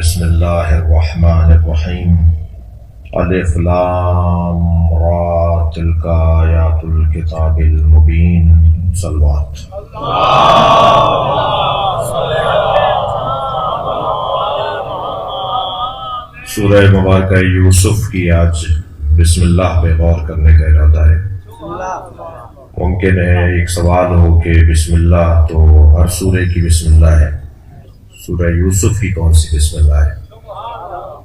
بسم اللہ الرحمن الرحیم الف لام را تلک آیات الکتاب المبین صلوات۔ سورہ مبارکہ یوسف کی آج بسم اللہ پہ غور کرنے کا ارادہ ہے۔ ممکن ہے ایک سوال ہو کہ بسم اللہ تو ہر سورہ کی بسم اللہ ہے، سورہ یوسف کی کون سی بسم اللہ ہے؟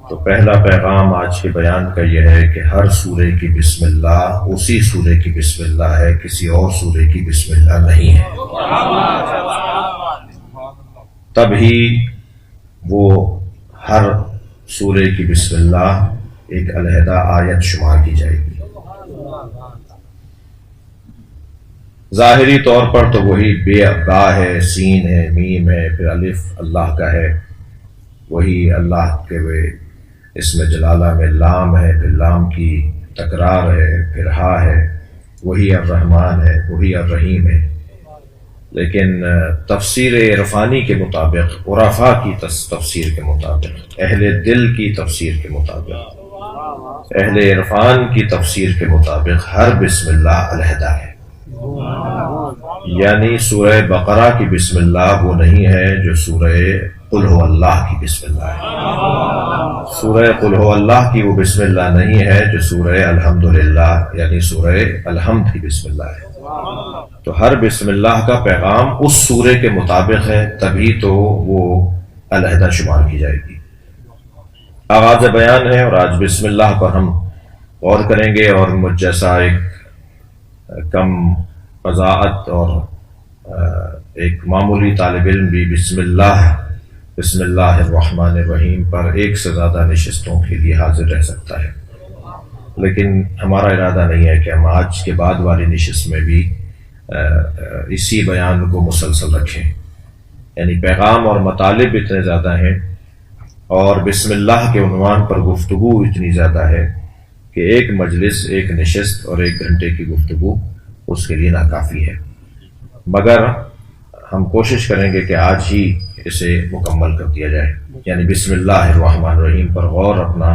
تو پہلا پیغام آج کے بیان کا یہ ہے کہ ہر سورہ کی بسم اللہ اسی سورہ کی بسم اللہ ہے، کسی اور سورہ کی بسم اللہ نہیں ہے۔ تب ہی وہ ہر سورہ کی بسم اللہ ایک علیحدہ آیت شمار کی جائے گی۔ ظاہری طور پر تو وہی بے با ہے، سین ہے، میم ہے، پھر الف اللہ کا ہے، وہی اللہ کے اسم جلالہ میں لام ہے، پھر لام کی تکرار ہے، پھر ہا ہے، وہی الرحمن ہے، وہی الرحیم ہے۔ لیکن تفسیر عرفانی کے مطابق، عرفاء کی تفسیر کے مطابق، اہل دل کی تفسیر کے مطابق، اہل عرفان کی تفسیر کے مطابق ہر بسم اللہ علیحدہ ہے۔ یعنی سورہ بقرہ کی بسم اللہ وہ نہیں ہے جو سورہ قل هو اللہ کی بسم اللہ ہے، سورہ قل هو اللہ کی وہ بسم اللہ نہیں ہے جو سورہ الحمدللہ یعنی سورہ الحمد کی بسم اللہ ہے۔ تو ہر بسم اللہ کا پیغام اس سورہ کے مطابق ہے، تبھی تو وہ علیحدہ شمار کی جائے گی۔ آغاز بیان ہے اور آج بسم اللہ پر ہم غور کریں گے، اور مجھ جیسا ایک کم وضاحت اور ایک معمولی طالب علم بھی بسم اللہ الرحمن الرحیم پر ایک سے زیادہ نشستوں کے لیے حاضر رہ سکتا ہے، لیکن ہمارا ارادہ نہیں ہے کہ ہم آج کے بعد والی نشست میں بھی اسی بیان کو مسلسل رکھیں۔ یعنی پیغام اور مطالب اتنے زیادہ ہیں اور بسم اللہ کے عنوان پر گفتگو اتنی زیادہ ہے کہ ایک مجلس، ایک نشست اور 1 گھنٹے کی گفتگو اس کے لیے ناکافی ہے، مگر ہم کوشش کریں گے کہ آج ہی اسے مکمل کر دیا جائے۔ یعنی بسم اللہ الرحمن الرحیم پر غور اپنا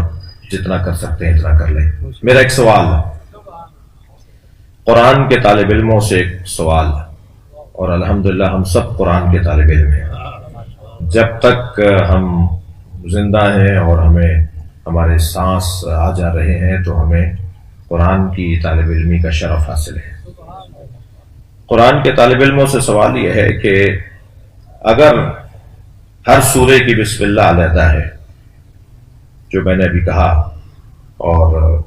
جتنا کر سکتے ہیں اتنا کر لیں۔ میرا ایک سوال ہے، قرآن کے طالب علموں سے ایک سوال ہے، اور الحمدللہ ہم سب قرآن کے طالب علم ہیں۔ جب تک ہم زندہ ہیں اور ہمیں ہمارے سانس آ جا رہے ہیں تو ہمیں قرآن کی طالب علمی کا شرف حاصل ہے۔ قرآن کے طالب علموں سے سوال یہ ہے کہ اگر ہر سورہ کی بسم اللہ علیحدہ ہے، جو میں نے ابھی کہا، اور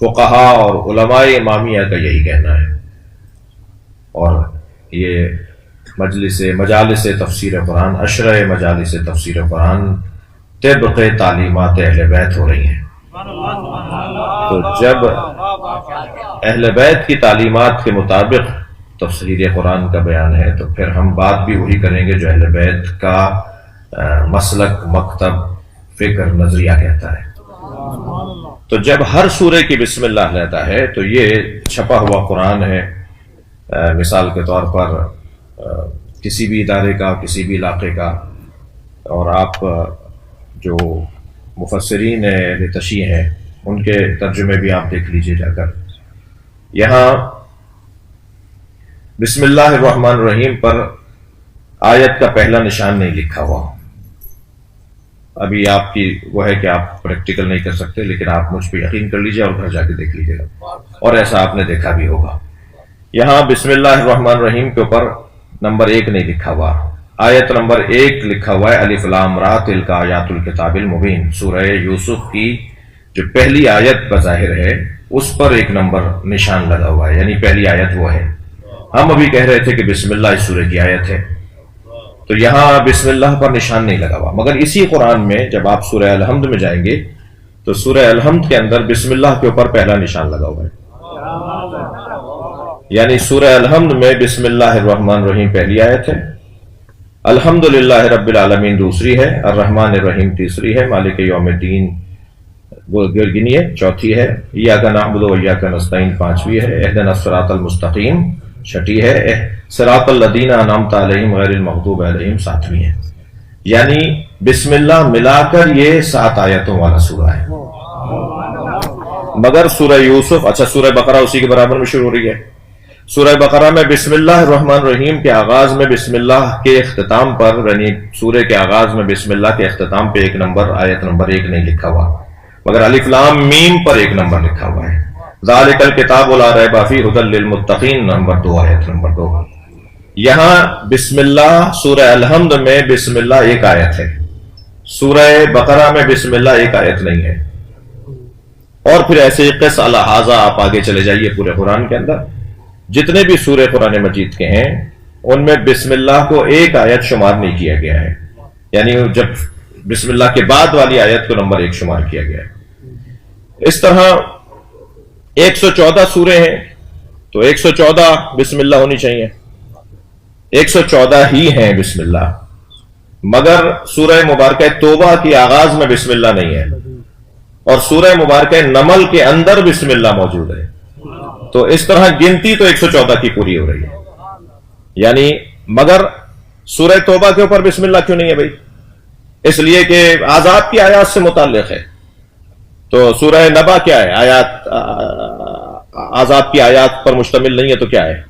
فقہاء اور علماء امامیہ کا یہی کہنا ہے، اور یہ مجالس تفسیر قرآن، عشرہ مجالس تفسیر قرآن طبق تعلیمات اہل بیت ہو رہی ہیں، تو جب اہل بیت کی تعلیمات کے مطابق تفسیر قرآن کا بیان ہے تو پھر ہم بات بھی وہی کریں گے جو اہل بیت کا مسلک، مکتب، فکر، نظریہ کہتا ہے۔ تو جب ہر سورہ کی بسم اللہ علیحدہ ہے تو یہ چھپا ہوا قرآن ہے۔ مثال کے طور پر کسی بھی ادارے کا، کسی بھی علاقے کا، اور آپ جو مفسرین اہل تشیع ہیں ان کے ترجمے بھی آپ دیکھ لیجئے جا کر، یہاں بسم اللہ الرحمن الرحیم پر آیت کا پہلا نشان نہیں لکھا ہوا۔ ابھی آپ کی وہ ہے کہ آپ پریکٹیکل نہیں کر سکتے، لیکن آپ مجھ پہ یقین کر لیجئے اور گھر جا کے دیکھ لیجئے گا، اور ایسا آپ نے دیکھا بھی ہوگا۔ یہاں بسم اللہ الرحمن الرحیم کے اوپر نمبر 1 نہیں لکھا ہوا، آیت نمبر 1 لکھا ہوا ہے الف لام را تلک آیات الکتاب المبین۔ سورہ یوسف کی جو پہلی آیت بظاہر ہے اس پر 1 نمبر نشان لگا ہوا ہے، یعنی پہلی آیت وہ ہے۔ ہم ابھی کہہ رہے تھے کہ بسم اللہ اس سورہ کی آیت ہے، تو یہاں بسم اللہ پر نشان نہیں لگا ہوا، مگر اسی قرآن میں جب آپ سورہ الحمد میں جائیں گے تو سورہ الحمد کے اندر بسم اللہ کے اوپر پہلا نشان لگا ہوا ہے۔ یعنی سورہ الحمد میں بسم اللہ الرحمن الرحیم پہلی آیت ہے، الحمدللہ رب العالمین دوسری ہے، الرحمن الرحیم تیسری ہے، مالک یوم الدین وہ گنیے چوتھی ہے، ایاک نعبد و ایاک نستعین پانچویں ہے، اہدنا الصراط المستقیم چھٹی ہے، صراط الذین انعمت علیہم غیر المغضوب علیہم ساتویں ہے۔ یعنی بسم اللہ ملا کر یہ 7 آیتوں والا سورہ ہے. مگر سورہ یوسف، اچھا سورہ بقرہ اسی کے برابر میں شروع ہو رہی ہے. سورہ بقرہ میں بسم اللہ الرحمن الرحیم کے آغاز میں بسم اللہ کے اختتام پر، یعنی سورہ کے آغاز میں بسم اللہ کے اختتام پہ آیت نمبر 1 نہیں لکھا ہوا، مگر الف لام میم پر 1 نمبر لکھا ہوا ہے. ذالک الکتاب لا ریب فیہ ھدی للمتقین نمبر 2 آیت نمبر 2. یہاں بسم اللہ سورہ الحمد میں بسم اللہ 1 آیت ہے، سورہ بقرہ میں بسم اللہ 1 آیت نہیں ہے. اور پھر ایسے قص الحاظہ آپ آگے چلے جائیے پورے قرآن کے اندر، جتنے بھی سورہ قرآن مجید کے ہیں ان میں بسم اللہ کو 1 آیت شمار نہیں کیا گیا ہے، یعنی جب بسم اللہ کے بعد والی آیت کو نمبر 1 شمار کیا گیا ہے. اس طرح 114 سورے ہیں تو 114 بسم اللہ ہونی چاہیے، 114 ہی ہیں بسم اللہ. مگر سورہ مبارکہ توبہ کی آغاز میں بسم اللہ نہیں ہے، اور سورہ مبارکہ نمل کے اندر بسم اللہ موجود ہے. تو اس طرح گنتی تو 114 کی پوری ہو رہی ہے. یعنی مگر سورہ توبہ کے اوپر بسم اللہ کیوں نہیں ہے بھائی؟ اس لیے کہ عذاب کی آیات سے متعلق ہے. تو سورہ نبا کیا ہے؟ آیات عذاب کی آیات پر مشتمل نہیں ہے تو کیا ہے؟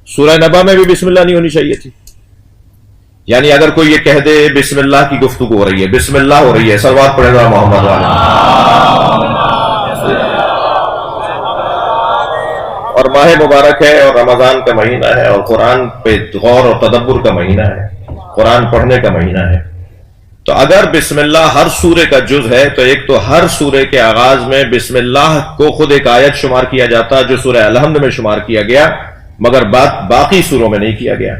سورہ نبا میں بھی بسم اللہ نہیں ہونی چاہیے تھی. یعنی اگر کوئی یہ کہہ دے بسم اللہ کی گفتگو ہو رہی ہے، بسم اللہ ہو رہی ہے، صلوات پڑھے گا محمد اور ماہ مبارک ہے اور رمضان کا مہینہ ہے اور قرآن پہ غور اور تدبر کا مہینہ ہے، قرآن پڑھنے کا مہینہ ہے. تو اگر بسم اللہ ہر سورے کا جز ہے تو ایک تو ہر سورے کے آغاز میں بسم اللہ کو خود 1 آیت شمار کیا جاتا جو سورہ الحمد میں شمار کیا گیا، مگر باقی سوروں میں نہیں کیا گیا.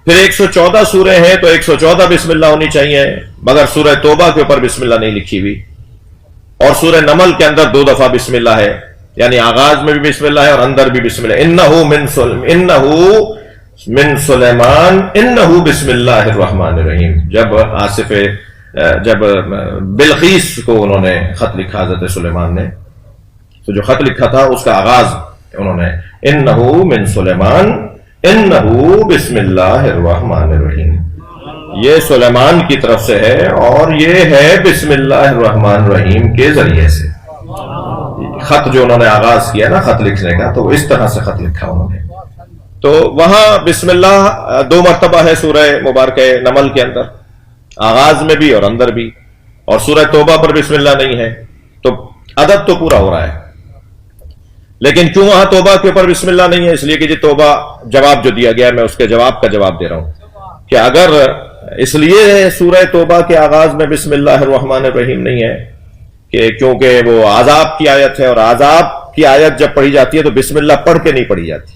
پھر 114 سورے ہیں تو 114 بسم اللہ ہونی چاہیے، مگر سورہ توبہ کے اوپر بسم اللہ نہیں لکھی ہوئی. اور سورہ نمل کے اندر 2 دفعہ بسم اللہ ہے، یعنی آغاز میں بھی بسم اللہ ہے اور اندر بھی بسم اللہ. انہو من سلیمان انہو بسم اللہ الرحمن الرحیم. جب بلقیس کو انہوں نے خط لکھا حضرت سلیمان نے، تو جو خط لکھا تھا اس کا آغاز انہوں نے انہو من سلیمان انہو بسم اللہ الرحمن الرحیم، یہ سلیمان کی طرف سے ہے اور یہ ہے بسم اللہ الرحمن الرحیم کے ذریعے سے. خط جو انہوں نے آغاز کیا نا خط لکھنے کا، تو اس طرح سے خط لکھا انہوں نے. تو وہاں بسم اللہ 2 مرتبہ ہے سورہ مبارکہ نمل کے اندر، آغاز میں بھی اور اندر بھی. اور سورہ توبہ پر بسم اللہ نہیں ہے، تو عدد تو پورا ہو رہا ہے. لیکن کیوں وہاں توبہ کے اوپر بسم اللہ نہیں ہے؟ اس لیے کہ توبہ جواب جو دیا گیا ہے، میں اس کے جواب کا جواب دے رہا ہوں کہ اگر اس لیے سورہ توبہ کے آغاز میں بسم اللہ الرحمن الرحیم نہیں ہے کہ کیونکہ وہ عذاب کی آیت ہے، اور عذاب کی آیت جب پڑھی جاتی ہے تو بسم اللہ پڑھ کے نہیں پڑھی جاتی.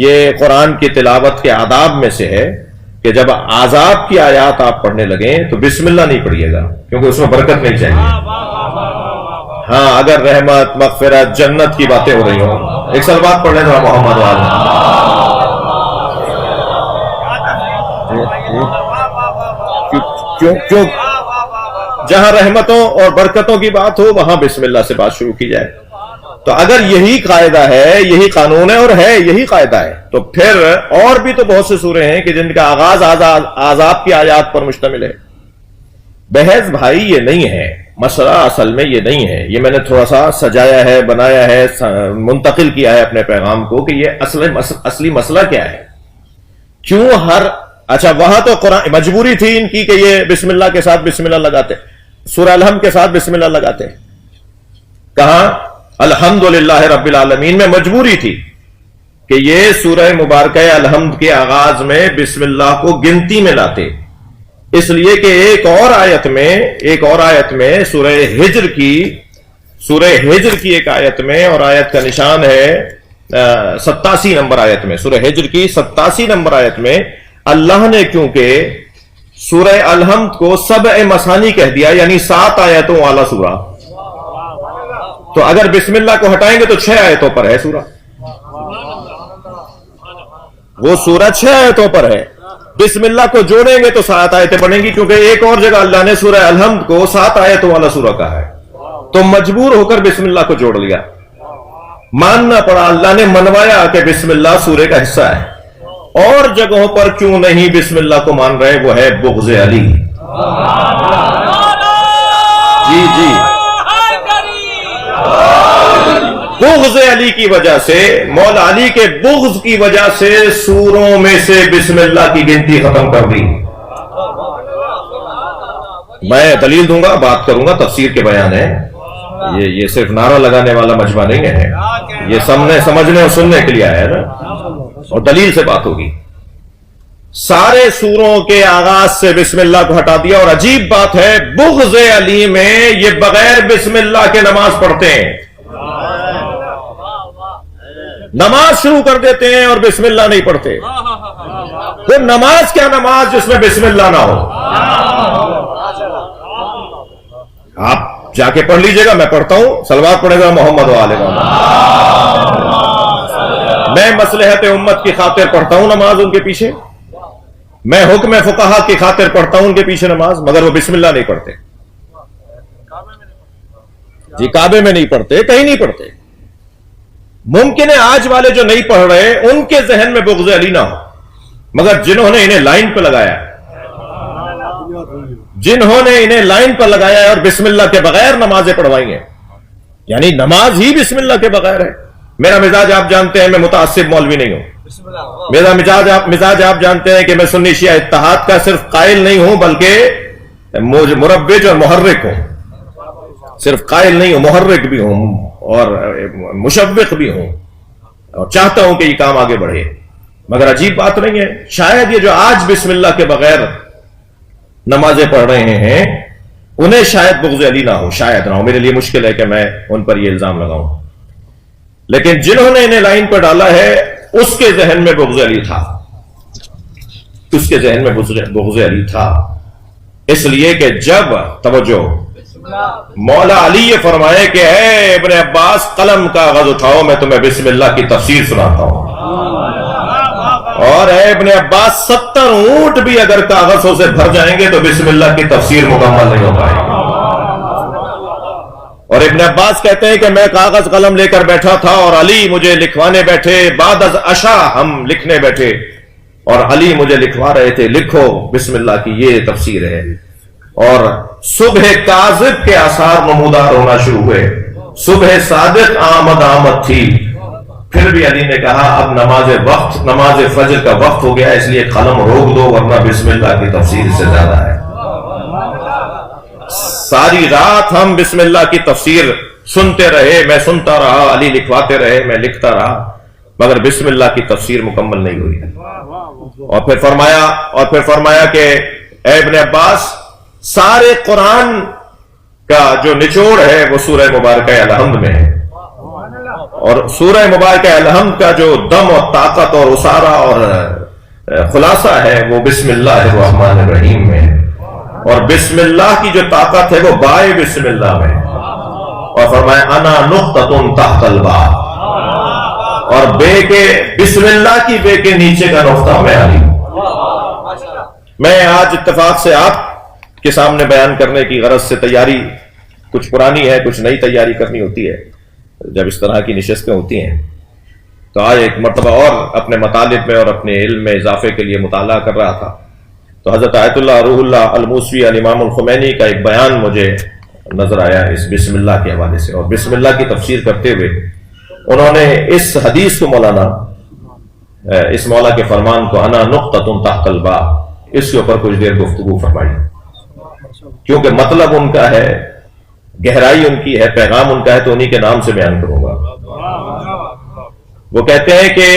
یہ قرآن کی تلاوت کے آداب میں سے ہے کہ جب عذاب کی آیات آپ پڑھنے لگیں تو بسم اللہ نہیں پڑھیے گا، کیونکہ اس میں برکت نہیں چاہیے. ہاں اگر رحمت، مغفرت، جنت کی باتیں ہو رہی ہوں، ایک صلوات پڑھ لیں تو محمد والے. کیوں جہاں رحمتوں اور برکتوں کی بات ہو وہاں بسم اللہ سے بات شروع کی جائے. تو اگر یہی قاعدہ ہے، یہی قانون ہے اور ہے یہی قاعدہ ہے، تو پھر اور بھی تو بہت سے سورے ہیں کہ جن کا آغاز عذاب کی آیات پر مشتمل ہے. بحث بھائی یہ نہیں ہے، مسئلہ اصل میں یہ نہیں ہے. یہ میں نے تھوڑا سا سجایا ہے، بنایا ہے، منتقل کیا ہے اپنے پیغام کو کہ یہ اصلی مسئلہ کیا ہے. کیوں اچھا وہاں تو قرآن مجبوری تھی ان کی کہ یہ بسم اللہ کے ساتھ بسم اللہ لگاتے، سورہ الحمد کے ساتھ بسم اللہ لگاتے. کہاں؟ الحمدللہ رب العالمین میں مجبوری تھی کہ یہ سورہ مبارکہ الحمد کے آغاز میں بسم اللہ کو گنتی میں لاتے، اس لیے کہ ایک اور آیت میں سورہ ہجر کی ایک آیت میں، اور آیت کا نشان ہے 87 نمبر آیت میں، سورہ ہجر کی 87 نمبر آیت میں اللہ نے کیونکہ سورہ الحمد کو 7 مثانی کہہ دیا، یعنی 7 آیتوں والا سورہ، تو اگر بسم اللہ کو ہٹائیں گے تو 6 آیتوں پر ہے سورہ. وہ سورہ 6 آیتوں پر ہے. بسم اللہ کو جوڑیں گے تو 7 آیتیں بنیں گی، کیونکہ ایک اور جگہ اللہ نے سورہ الحمد کو 7 آیتوں والا سورہ کہا ہے. تو مجبور ہو کر بسم اللہ کو جوڑ لیا، ماننا پڑا، اللہ نے منوایا کہ بسم اللہ سورے کا حصہ ہے. اور جگہوں پر کیوں نہیں بسم اللہ کو مان رہے؟ وہ ہے بغض علی. جی جی، بغض علی کی وجہ سے، مولا علی کے بغض کی وجہ سے سوروں میں سے بسم اللہ کی گنتی ختم کر دی. میں دلیل دوں گا، بات کروں گا، تفسیر کے بیان ہے. یہ صرف نعرہ لگانے والا مجمع نہیں ہے، یہ سمجھنے اور سننے کے لیے آیا ہے نا، اور دلیل سے بات ہوگی. سارے سوروں کے آغاز سے بسم اللہ کو ہٹا دیا. اور عجیب بات ہے، بغض علی میں یہ بغیر بسم اللہ کے نماز پڑھتے ہیں. نماز شروع کر دیتے ہیں اور بسم اللہ نہیں پڑھتے. تو نماز کیا نماز جس میں بسم اللہ نہ ہو؟ آپ جا کے پڑھ لیجئے گا، میں پڑھتا ہوں، صلوات پڑھے گا محمد و آل محمد. میں مصلحت امت کی خاطر پڑھتا ہوں نماز ان کے پیچھے، میں حکم فقہا کی خاطر پڑھتا ہوں ان کے پیچھے نماز، مگر وہ بسم اللہ نہیں پڑھتے. جی کعبے میں نہیں پڑھتے، کہیں نہیں پڑھتے. ممکن ہے آج والے جو نہیں پڑھ رہے ان کے ذہن میں بغض علی نہ ہو، مگر جنہوں نے انہیں لائن پہ لگایا، جنہوں نے انہیں لائن پر لگایا ہے اور بسم اللہ کے بغیر نمازیں پڑھوائی ہیں، یعنی نماز ہی بسم اللہ کے بغیر ہے. میرا مزاج آپ جانتے ہیں، میں متعصب مولوی نہیں ہوں. میرا مزاج آپ جانتے ہیں کہ میں سنی شیعہ اتحاد کا صرف قائل نہیں ہوں بلکہ مربج اور محرک ہوں. صرف قائل نہیں ہوں، محرک بھی ہوں اور مشوق بھی ہوں، اور چاہتا ہوں کہ یہ کام آگے بڑھے. مگر عجیب بات نہیں ہے، شاید یہ جو آج بسم اللہ کے بغیر نمازیں پڑھ رہے ہیں انہیں شاید بغض علی نہ ہو، شاید نہ ہو. میرے لیے مشکل ہے کہ میں ان پر یہ الزام لگاؤں، لیکن جنہوں نے انہیں لائن پر ڈالا ہے اس کے ذہن میں بغض علی تھا، اس کے ذہن میں بغض علی تھا. اس لیے کہ جب توجہ مولا علی یہ فرمائے کہ اے ابن عباس قلم کاغذ اٹھاؤ، میں تمہیں بسم اللہ کی تفسیر سناتا ہوں، اور اے ابن عباس 70 اونٹ بھی اگر کاغذوں سے بھر جائیں گے تو بسم اللہ کی تفسیر مکمل نہیں ہو پائے گی. اور ابن عباس کہتے ہیں کہ میں کاغذ قلم لے کر بیٹھا تھا اور علی مجھے لکھوانے بیٹھے. بعد از عشاء ہم لکھنے بیٹھے اور علی مجھے لکھوا رہے تھے، لکھو بسم اللہ کی یہ تفسیر ہے. اور صبح کاذب کے آثار نمودار ہونا شروع ہوئے، صبح صادق آمد تھی. پھر بھی علی نے کہا اب نماز فجر کا وقت ہو گیا، اس لیے قلم روک دو ورنہ بسم اللہ کی تفسیر سے زیادہ ہے. ساری رات ہم بسم اللہ کی تفسیر سنتے رہے، میں سنتا رہا، علی لکھواتے رہے، میں لکھتا رہا، مگر بسم اللہ کی تفسیر مکمل نہیں ہوئی. اور پھر فرمایا کہ اے ابن عباس سارے قرآن کا جو نچوڑ ہے وہ سورہ مبارکہ الحمد میں ہے، اور سورہ مبارکہ الحمد کا جو دم اور طاقت اور اسارہ اور خلاصہ ہے وہ بسم اللہ الرحمن الرحیم میں ہے، اور بسم اللہ کی جو طاقت ہے وہ بائے بسم اللہ میں. اور فرمایا انا نقطۃ تحت الباء، اور بے کے بسم اللہ کی بے کے نیچے کا نقطہ میں علی. میں آج اتفاق سے آپ کے سامنے بیان کرنے کی غرض سے تیاری کچھ پرانی ہے، کچھ نئی تیاری کرنی ہوتی ہے جب اس طرح کی نشستیں ہوتی ہیں. تو آج ایک مرتبہ اور اپنے مطالب میں اور اپنے علم میں اضافے کے لیے مطالعہ کر رہا تھا تو حضرت آیت اللہ روح اللہ الموسوی الامام الخمینی کا ایک بیان مجھے نظر آیا اس بسم اللہ کے حوالے سے. اور بسم اللہ کی تفسیر کرتے ہوئے انہوں نے اس حدیث کو اس مولا کے فرمان کو انا نقطۃ تحت الباء اس کے اوپر کچھ دیر گفتگو فرمائی، کیونکہ مطلب ان کا ہے، گہرائی ان کی ہے، پیغام ان کا ہے، تو انہی کے نام سے بیان کروں گا. وہ کہتے ہیں کہ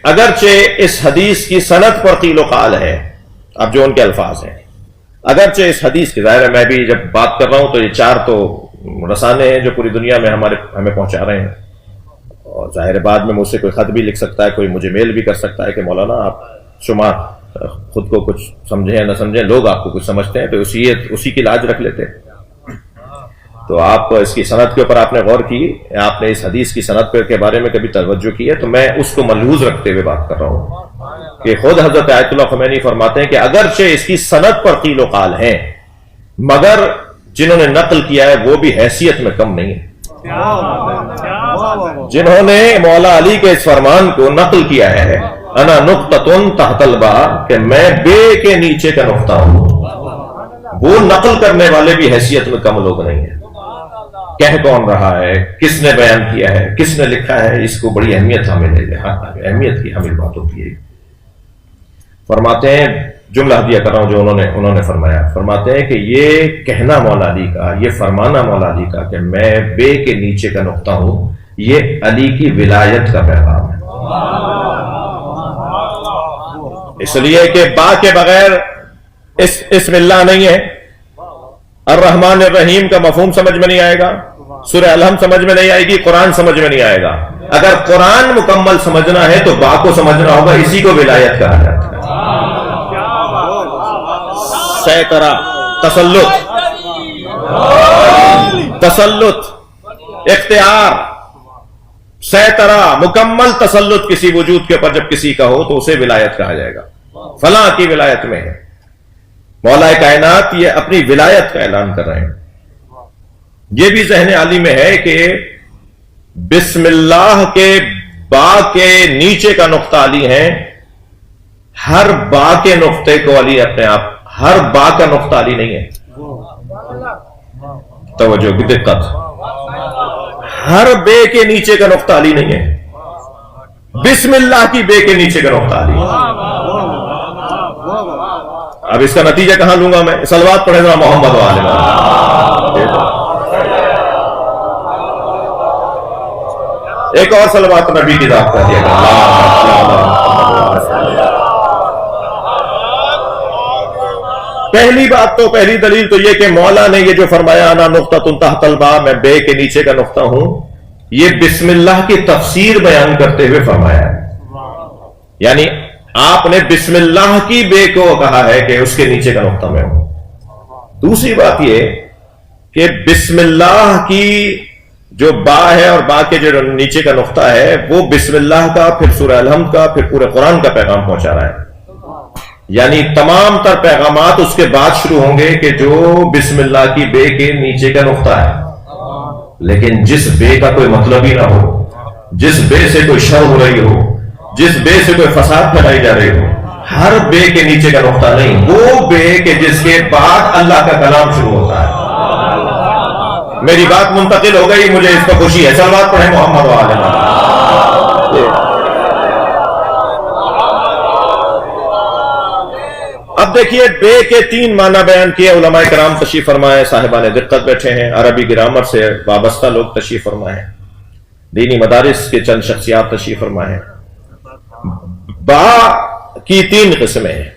اگرچہ اس حدیث کی سند پر قیل و قال ہے، اب جو ان کے الفاظ ہیں، اگرچہ اس حدیث کی، ظاہر ہے میں بھی جب بات کر رہا ہوں تو یہ 4 تو رسانے ہیں جو پوری دنیا میں ہمیں پہنچا رہے ہیں، اور ظاہر بعد میں مجھ سے کوئی خط بھی لکھ سکتا ہے، کوئی مجھے میل بھی کر سکتا ہے کہ مولانا آپ شما خود کو کچھ سمجھیں یا نہ سمجھیں، لوگ آپ کو کچھ سمجھتے ہیں تو اسی کی لاج رکھ لیتے ہیں. تو آپ اس کی سند کے اوپر آپ نے غور کی، آپ نے اس حدیث کی سند کے بارے میں کبھی توجہ کی ہے؟ تو میں اس کو ملحوظ رکھتے ہوئے بات کر رہا ہوں کہ خود حضرت آیت اللہ خمینی فرماتے ہیں کہ اگرچہ اس کی سند پر قیل و قال ہیں، مگر جنہوں نے نقل کیا ہے وہ بھی حیثیت میں کم نہیں ہے. جنہوں نے مولا علی کے اس فرمان کو نقل کیا ہے انا نقطۃ تحت الباء کہ میں بے کے نیچے کا نقطہ ہوں. وہ نقل کرنے والے بھی حیثیت میں کم لوگ نہیں ہیں. کہہ کون رہا ہے, کس نے بیان کیا ہے, کس نے لکھا ہے, اس کو بڑی اہمیت حامل ہے, اہمیت کی حامل بات ہوتی ہے. فرماتے ہیں, جملہ ہدیہ کر رہا ہوں جو انہوں نے فرمایا, فرماتے ہیں کہ یہ کہنا مولا علی کا, یہ فرمانا مولا علی کا کہ میں بے کے نیچے کا نقطہ ہوں, یہ علی کی ولایت کا پیغام ہے. اس لیے کہ با کے بغیر اسم اللہ نہیں ہے. الرحمن الرحیم کا مفہوم سمجھ میں نہیں آئے گا, سورہ الحمد سمجھ میں نہیں آئے گی, قرآن سمجھ میں نہیں آئے گا. اگر قرآن مکمل سمجھنا ہے تو با کو سمجھنا ہوگا, اسی کو ولایت کہا جاتا ہے. سیطرہ, تسلط, اختیار, سیطرہ, مکمل تسلط کسی وجود کے اوپر جب کسی کا ہو تو اسے ولایت کہا جائے گا. فلاں کی ولایت میں ہے. مولا کائنات یہ اپنی ولایت کا اعلان کر رہے ہیں. یہ بھی ذہن عالی میں ہے کہ بسم اللہ کے با کے نیچے کا نقطہ علی ہے. ہر با کے نقطے کو علی اپنے آپ, ہر با کا نقطہ علی نہیں ہے. توجہ کی دقت, ہر بے کے نیچے کا نقطہ علی نہیں ہے. بسم اللہ کی بے کے نیچے کا نقطہ علی ہے. اب اس کا نتیجہ کہاں لوں گا میں؟ صلوات پڑھے ذرا محمد وآلہ محمد. ایک اور صلوات نبی کی ذات کر دیا گا. پہلی بات تو, پہلی دلیل تو یہ کہ مولا نے یہ جو فرمایا انا نقطۃ تحت الباء, میں بے کے نیچے کا نقطہ ہوں, یہ بسم اللہ کی تفسیر بیان کرتے ہوئے فرمایا ہے. یعنی آپ نے بسم اللہ کی بے کو کہا ہے کہ اس کے نیچے کا نقطہ میں ہوں. دوسری بات یہ کہ بسم اللہ کی جو با ہے اور با کے جو نیچے کا نقطہ ہے وہ بسم اللہ کا, پھر سورہ الحمد کا, پھر پورے قرآن کا پیغام پہنچا رہا ہے. یعنی تمام تر پیغامات اس کے بعد شروع ہوں گے کہ جو بسم اللہ کی بے کے نیچے کا نقطہ ہے. لیکن جس بے کا کوئی مطلب ہی نہ ہو, جس بے سے کوئی شر ہو رہی ہو, جس بے سے کوئی فساد پھیلائی جا رہی ہو, ہر بے کے نیچے کا نقطہ نہیں, وہ بے کہ جس کے بعد اللہ کا کلام شروع ہوتا ہے. میری بات منتقل ہو گئی, مجھے اس پر خوشی ہے. صلوات پڑھیں محمد وآلہ محمد. اب دیکھیے بے کے 3 معنی بیان کیے علماء کرام تشریف فرمائے, صاحبان دقت بیٹھے ہیں, عربی گرامر سے وابستہ لوگ تشریف فرمائے, دینی مدارس کے چند شخصیات تشریف فرمائے. با کی 3 قسمیں ہیں,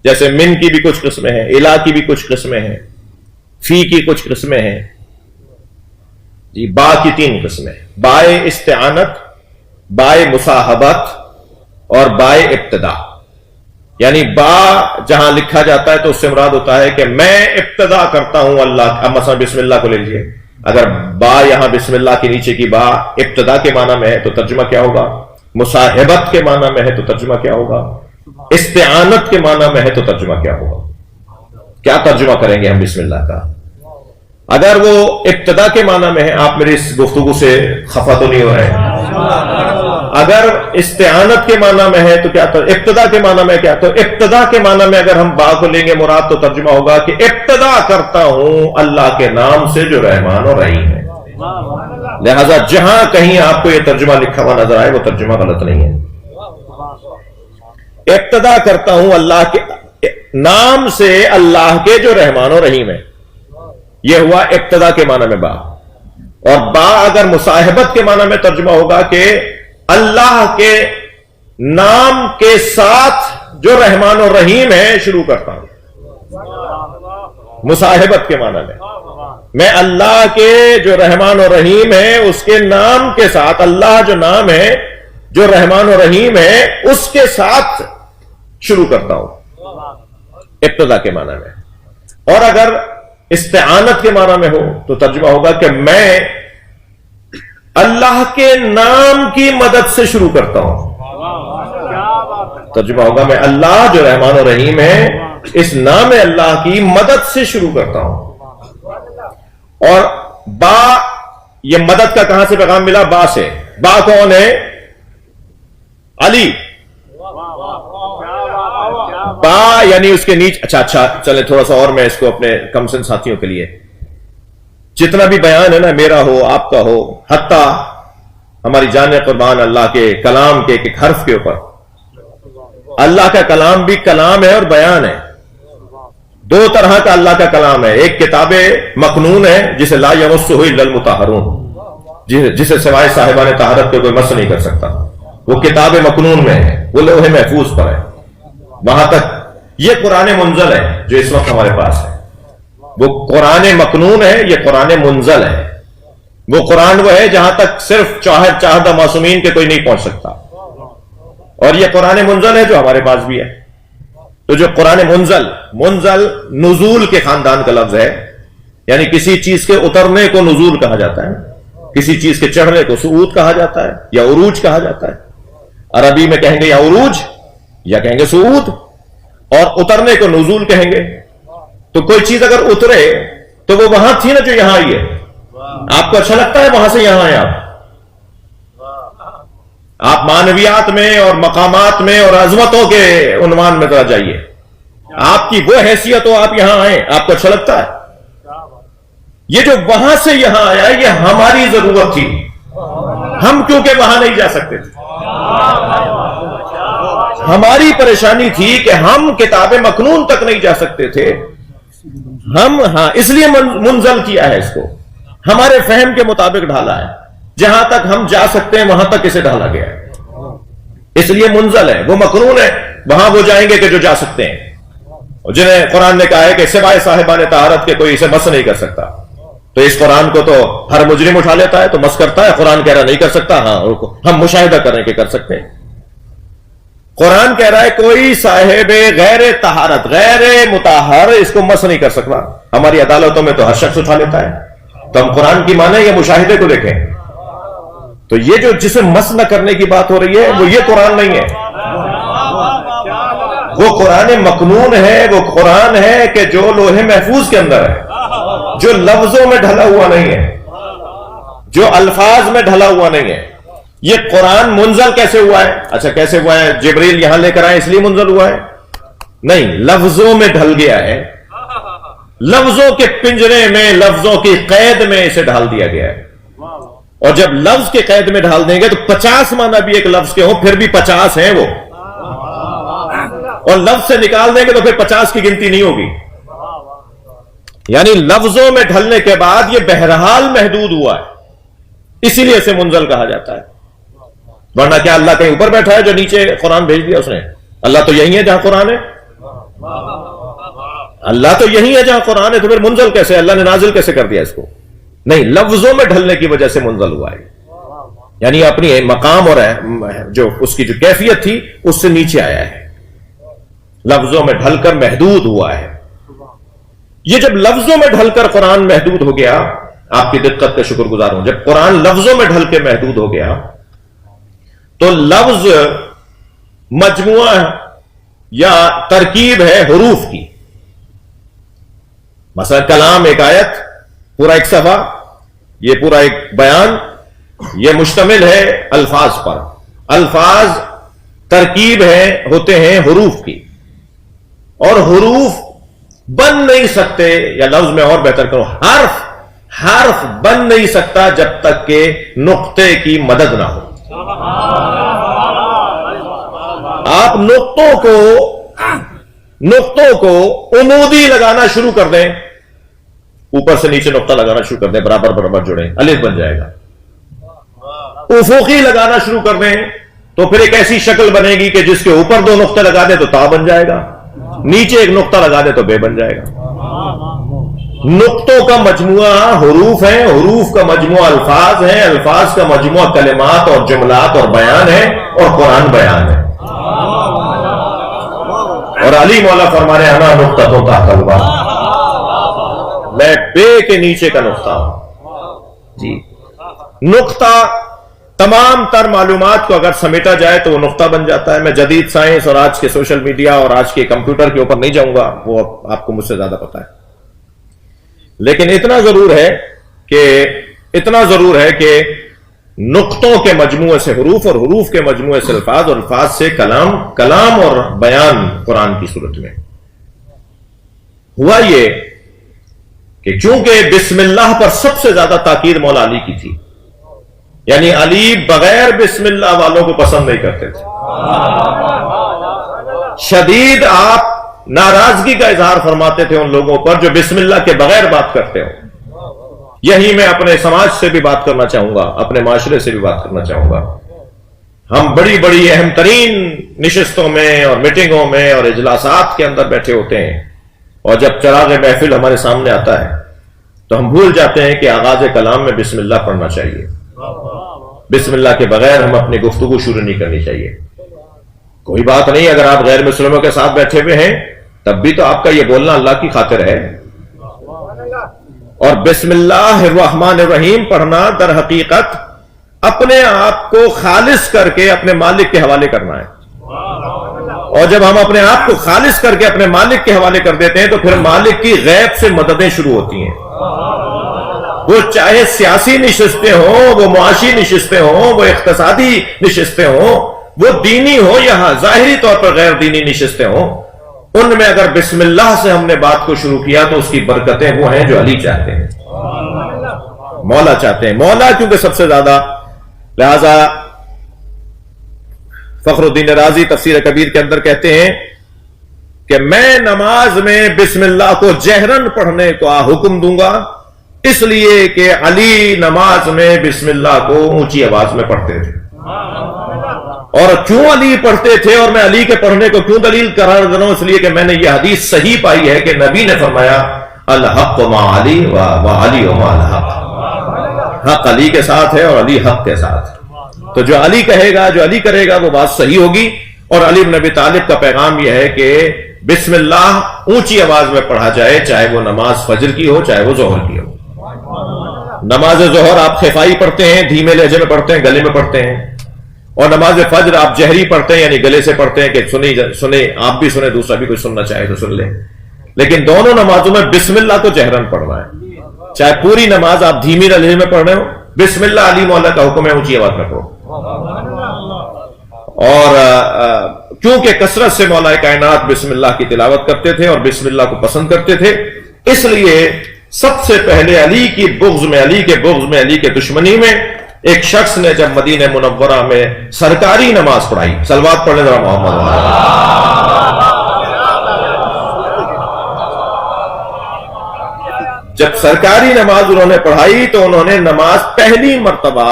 جیسے من کی بھی کچھ قسمیں ہیں, الا کی بھی کچھ قسمیں ہیں, فی کی کچھ قسمیں ہیں. جی با کی 3 قسمیں, بائے استعانت, بائے مصاحبت اور بائے ابتدا. یعنی با جہاں لکھا جاتا ہے تو اس سے مراد ہوتا ہے کہ میں ابتدا کرتا ہوں اللہ. اب مثلا بسم اللہ کو لے لیجیے, اگر با یہاں بسم اللہ کے نیچے کی با ابتدا کے معنی میں ہے تو ترجمہ کیا ہوگا؟ مصاحبت کے معنی میں ہے تو ترجمہ کیا ہوگا؟ استعانت کے معنی میں ہے تو ترجمہ کیا ہوگا؟ کیا ترجمہ کریں گے ہم بسم اللہ کا؟ اگر وہ ابتدا کے معنی میں ہے, آپ میری اس گفتگو سے خفا تو نہیں ہو رہے ہیں. اگر استعانت کے معنی میں ہے تو کیا, ابتدا کے معنی میں کیا؟ تو ابتدا کے معنی میں اگر ہم با کو لیں گے مراد تو ترجمہ ہوگا کہ ابتدا کرتا ہوں اللہ کے نام سے جو رحمان اور رحیم ہے. لہذا جہاں کہیں آپ کو یہ ترجمہ لکھا ہوا نظر آئے وہ ترجمہ غلط نہیں ہے. ابتدا کرتا ہوں اللہ کے نام سے, اللہ کے جو رحمان و رحیم ہے, یہ ہوا ابتدا کے معنی میں با. اور با اگر مصاحبت کے معنی میں ترجمہ ہوگا کہ اللہ کے نام کے ساتھ جو رحمان و رحیم ہے شروع کرتا ہوں. مصاحبت کے معنی میں اللہ کے جو رحمان و رحیم ہے اس کے نام کے ساتھ, اللہ جو نام ہے جو رحمان و رحیم ہے اس کے ساتھ شروع کرتا ہوں ابتدا کے معنی میں. اور اگر استعانت کے معنی میں ہو تو ترجمہ ہوگا کہ میں اللہ کے نام کی مدد سے شروع کرتا ہوں. ترجمہ ہوگا میں اللہ جو رحمان و رحیم ہے اس نام اللہ کی مدد سے شروع کرتا ہوں. اور با, یہ مدد کا کہاں سے پیغام ملا؟ با سے. با کون ہے؟ علی با یعنی اس کے نیچے. اچھا چلے تھوڑا سا اور میں اس کو اپنے کم سن ساتھیوں کے لیے، جتنا بھی بیان ہے نا، میرا ہو آپ کا ہو، حتیٰ ہماری جان قربان اللہ کے کلام کے ایک حرف کے اوپر، اللہ کا کلام بھی کلام ہے اور بیان ہے. دو طرح کا اللہ کا کلام ہے. ایک کتاب مکنون ہے جسے لا یمسہ الا المطہرون، جسے سوائے صاحبان طہارت کے کوئی مس نہیں کر سکتا، وہ کتاب مکنون میں ہے، وہ لوح محفوظ پر ہے. وہاں تک یہ قرآن منزل ہے جو اس وقت ہمارے پاس ہے، وہ قرآن مکنون ہے، یہ قرآن منزل ہے. وہ قرآن وہ ہے جہاں تک صرف چاہدہ معصومین کے کوئی نہیں پہنچ سکتا، اور یہ قرآن منزل ہے جو ہمارے پاس بھی ہے. تو جو قرآن منزل نزول کے خاندان کا لفظ ہے، یعنی کسی چیز کے اترنے کو نزول کہا جاتا ہے، کسی چیز کے چڑھنے کو صعود کہا جاتا ہے یا عروج کہا جاتا ہے. عربی میں کہیں گے یا عروج یا کہیں گے صعود، اور اترنے کو نزول کہیں گے. تو کوئی چیز اگر اترے تو وہ وہاں تھی نا جو یہاں آئی ہے. آپ کو اچھا لگتا ہے وہاں سے یہاں آئے، آپ معنویات میں اور مقامات میں اور عظمتوں کے عنوان میں ذرا جائیے، آپ کی وہ حیثیت ہو آپ یہاں آئے، آپ کو اچھا لگتا ہے. یہ جو وہاں سے یہاں آیا یہ ہماری ضرورت تھی، ہم کیونکہ وہاں نہیں جا سکتے تھے. ہماری پریشانی تھی کہ ہم کتاب مکنون تک نہیں جا سکتے تھے. ہم اس لیے منزل کیا ہے، اس کو ہمارے فہم کے مطابق ڈھالا ہے. جہاں تک ہم جا سکتے ہیں وہاں تک اسے ڈھالا گیا ہے، اس لیے منزل ہے. وہ مقرون ہے، وہاں وہ جائیں گے کہ جو جا سکتے ہیں، جنہیں قرآن نے کہا ہے کہ سوائے صاحبان طہارت کے کوئی اسے مس نہیں کر سکتا. تو اس قرآن کو تو ہر مجرم اٹھا لیتا ہے تو مس کرتا ہے. قرآن کہہ رہا نہیں کر سکتا، ہاں ہم مشاہدہ کریں کہ کر سکتے ہیں. قرآن کہہ رہا ہے کوئی صاحب غیر طہارت غیر مطہر اس کو مس نہیں کر سکتا. ہماری عدالتوں میں تو ہر شخص اٹھا لیتا ہے. تو ہم قرآن کی مانیں یا مشاہدے کو دیکھیں؟ تو یہ جو جسے مس نہ کرنے کی بات ہو رہی ہے وہ یہ قرآن نہیں ہے، وہ قرآن مکنون ہے. وہ قرآن ہے کہ جو لوح محفوظ کے اندر ہے، جو لفظوں میں ڈھلا ہوا نہیں ہے، جو الفاظ میں ڈھلا ہوا نہیں ہے. یہ قرآن منزل کیسے ہوا ہے؟ اچھا کیسے ہوا ہے؟ جبریل یہاں لے کر آئے اس لیے منزل ہوا ہے؟ نہیں، لفظوں میں ڈھل گیا ہے. لفظوں کے پنجرے میں، لفظوں کی قید میں اسے ڈھال دیا گیا ہے. اور جب لفظ کے قید میں ڈھال دیں گے تو 50 معنی بھی ایک لفظ کے ہوں پھر بھی 50 ہیں وہ، اور لفظ سے نکال دیں گے تو پھر 50 کی گنتی نہیں ہوگی. یعنی لفظوں میں ڈھلنے کے بعد یہ بہرحال محدود ہوا ہے، اسی لیے اسے منزل کہا جاتا ہے. ورنہ کیا اللہ کہیں اوپر بیٹھا ہے جو نیچے قرآن بھیج دیا اس نے؟ اللہ تو یہی ہے جہاں قرآن ہے، اللہ تو یہی ہے جہاں قرآن ہے. تو پھر منزل کیسے؟ اللہ نے نازل کیسے کر دیا اس کو؟ نہیں، لفظوں میں ڈھلنے کی وجہ سے منزل ہوا ہے. یعنی اپنی مقام اور جو اس کی جو کیفیت تھی اس سے نیچے آیا ہے، لفظوں میں ڈھل کر محدود ہوا ہے. یہ جب لفظوں میں ڈھل کر قرآن محدود ہو گیا، آپ کی دقت کا شکر گزار ہوں، جب قرآن لفظوں میں ڈھل کے محدود ہو گیا تو لفظ مجموعہ یا ترکیب ہے حروف کی. مثلا کلام ایک آیت، پورا ایک صفحہ، یہ پورا ایک بیان، یہ مشتمل ہے الفاظ پر. الفاظ ترکیب ہوتے ہیں حروف کی، اور حروف بن نہیں سکتے، یا لفظ میں اور بہتر کروں، حرف بن نہیں سکتا جب تک کہ نقطے کی مدد نہ ہو. آپ نقطوں کو عمودی لگانا شروع کر دیں، اوپر سے نیچے نقطہ لگانا شروع کر دیں، برابر برابر جوڑیں، الف بن جائے گا. افقی لگانا شروع کر دیں تو پھر ایک ایسی شکل بنے گی کہ جس کے اوپر 2 نقطے لگا دیں تو تا بن جائے گا، نیچے ایک نقطہ لگا دیں تو بے بن جائے گا. نقطوں کا مجموعہ حروف ہیں، حروف کا مجموعہ الفاظ ہیں، الفاظ کا مجموعہ کلمات اور جملات اور بیان ہے، اور قرآن بیان ہے. اور علی مولا فرما رہے انا نقطہ تو تحت الباء، میں بے کے نیچے کا نقطہ ہوں. جی، نقطہ تمام تر معلومات کو اگر سمیٹا جائے تو وہ نقطہ بن جاتا ہے. میں جدید سائنس اور آج کے سوشل میڈیا اور آج کے کمپیوٹر کے اوپر نہیں جاؤں گا، وہ آپ کو مجھ سے زیادہ پتا ہے. لیکن اتنا ضرور ہے کہ نقطوں کے مجموعے سے حروف اور حروف کے مجموعے سے الفاظ اور الفاظ سے کلام اور بیان قرآن کی صورت میں ہوا یہ کہ چونکہ بسم اللہ پر سب سے زیادہ تاکید مولا علی کی تھی، یعنی علی بغیر بسم اللہ والوں کو پسند نہیں کرتے تھے، شدید آپ ناراضگی کا اظہار فرماتے تھے ان لوگوں پر جو بسم اللہ کے بغیر بات کرتے ہو۔ یہی میں اپنے سماج سے بھی بات کرنا چاہوں گا، اپنے معاشرے سے بھی بات کرنا چاہوں گا۔ ہم بڑی بڑی اہم ترین نشستوں میں اور میٹنگوں میں اور اجلاسات کے اندر بیٹھے ہوتے ہیں، اور جب چراغ محفل ہمارے سامنے آتا ہے تو ہم بھول جاتے ہیں کہ آغاز کلام میں بسم اللہ پڑھنا چاہیے۔ بسم اللہ کے بغیر ہم اپنی گفتگو شروع نہیں کرنی چاہیے۔ کوئی بات نہیں، اگر آپ غیر مسلموں کے ساتھ بیٹھے ہوئے ہیں تب بھی تو آپ کا یہ بولنا اللہ کی خاطر ہے، اور بسم اللہ الرحمن الرحیم پڑھنا در حقیقت اپنے آپ کو خالص کر کے اپنے مالک کے حوالے کرنا ہے، اور جب ہم اپنے آپ کو خالص کر کے اپنے مالک کے حوالے کر دیتے ہیں تو پھر مالک کی غیب سے مددیں شروع ہوتی ہیں، وہ چاہے سیاسی نشستیں ہوں، وہ معاشی نشستیں ہوں، وہ اقتصادی نشستیں ہوں، وہ دینی ہوں یا ظاہری طور پر غیر دینی نشستیں ہوں، ان میں اگر بسم اللہ سے ہم نے بات کو شروع کیا تو اس کی برکتیں وہ ہیں جو علی چاہتے ہیں، مولا چاہتے ہیں۔ مولا کیونکہ سب سے زیادہ، لہذا فخر الدین رازی تفسیر کبیر کے اندر کہتے ہیں کہ میں نماز میں بسم اللہ کو جہرن پڑھنے کا حکم دوں گا، اس لیے کہ علی نماز میں بسم اللہ کو اونچی آواز میں پڑھتے تھے، اور کیوں علی پڑھتے تھے اور میں علی کے پڑھنے کو کیوں دلیل قرار دے رہا ہوں، اس لیے کہ میں نے یہ حدیث صحیح پائی ہے کہ نبی نے فرمایا الحق مع علی و علی مع الحق، حق علی کے ساتھ ہے اور علی حق کے ساتھ، تو جو علی کہے گا، جو علی کرے گا وہ بات صحیح ہوگی۔ اور علی بن ابی طالب کا پیغام یہ ہے کہ بسم اللہ اونچی آواز میں پڑھا جائے، چاہے وہ نماز فجر کی ہو چاہے وہ ظہر کی ہو۔ نماز ظہر آپ خفائی پڑھتے ہیں، دھیمے لہجے میں پڑھتے ہیں، گلے میں پڑھتے ہیں، اور نماز فجر آپ جہری پڑھتے ہیں، یعنی گلے سے پڑھتے ہیں کہ سنیں آپ بھی سنیں، دوسرا بھی کوئی سننا چاہے تو سن لیں، لیکن دونوں نمازوں میں بسم اللہ کو جہرن پڑھنا ہے، چاہے پوری نماز آپ دھیمی لہجے میں پڑھ رہے ہو، بسم اللہ علی مولا کا حکم ہے اونچی آواز میں پڑھو۔ اور کیونکہ کثرت سے مولا کائنات بسم اللہ کی تلاوت کرتے تھے اور بسم اللہ کو پسند کرتے تھے، اس لیے سب سے پہلے علی کی بغض میں، علی کے بغض میں، علی کے دشمنی میں ایک شخص نے جب مدینہ منورہ میں سرکاری نماز پڑھائی، صلوات پڑھنے ذرا محمد، جب سرکاری نماز انہوں نے پڑھائی تو انہوں نے نماز پہلی مرتبہ،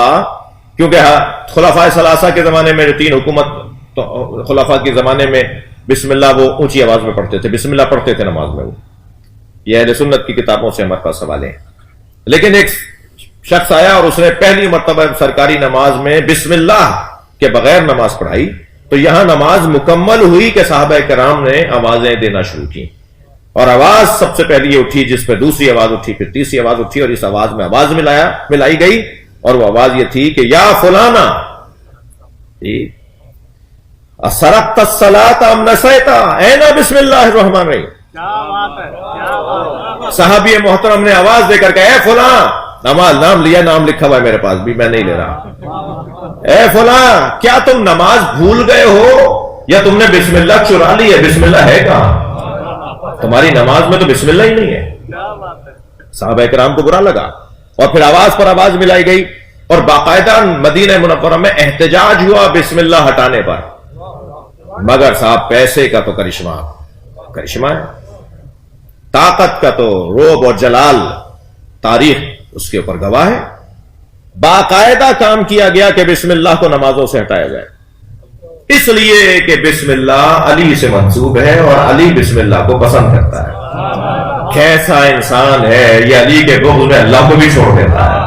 کیونکہ خلفاء ثلاثہ کے زمانے میں جو تین حکومت خلفاء کے زمانے میں بسم اللہ وہ اونچی آواز میں پڑھتے تھے، بسم اللہ پڑھتے تھے نماز میں، وہ یہ اہل سنت کی کتابوں سے ہمارے پاس حوالے ہیں۔ لیکن ایک شخص آیا اور اس نے پہلی مرتبہ سرکاری نماز میں بسم اللہ کے بغیر نماز پڑھائی، تو یہاں نماز مکمل ہوئی کہ صحابہ کرام نے آوازیں دینا شروع کی، اور آواز سب سے پہلی یہ اٹھی جس پہ دوسری آواز اٹھی، پھر تیسری آواز اٹھی، اور اس آواز میں آواز ملائی گئی، اور وہ آواز یہ تھی کہ یا فلانا اسرقت الصلاۃ ام نسیتا، اینا بسم اللہ الرحمن الرحیم۔ صحابی محترم نے آواز دے کر کہ اے فلاں، نام لیا، نام لکھا ہوا ہے میرے پاس بھی، میں نہیں لے رہا، اے فلاں کیا تم نماز بھول گئے ہو یا تم نے بسم اللہ چرا لی ہے؟ بسم اللہ ہے کہاں؟ تمہاری نماز میں تو بسم اللہ ہی نہیں ہے۔ صحابہ کرام کو برا لگا، اور پھر آواز پر آواز ملائی گئی، اور باقاعدہ مدینہ منورہ میں احتجاج ہوا بسم اللہ ہٹانے پر، مگر صاحب پیسے کا تو کرشمہ ہے، طاقت کا تو روب اور جلال تاریخ اس کے اوپر گواہ ہے۔ باقاعدہ کام کیا گیا کہ بسم اللہ کو نمازوں سے ہٹایا جائے، اس لیے کہ بسم اللہ علی سے منسوب ہے اور علی بسم اللہ کو پسند کرتا ہے۔ کیسا انسان ہے یہ، علی کے بغض میں اللہ کو بھی چھوڑ دیتا ہے۔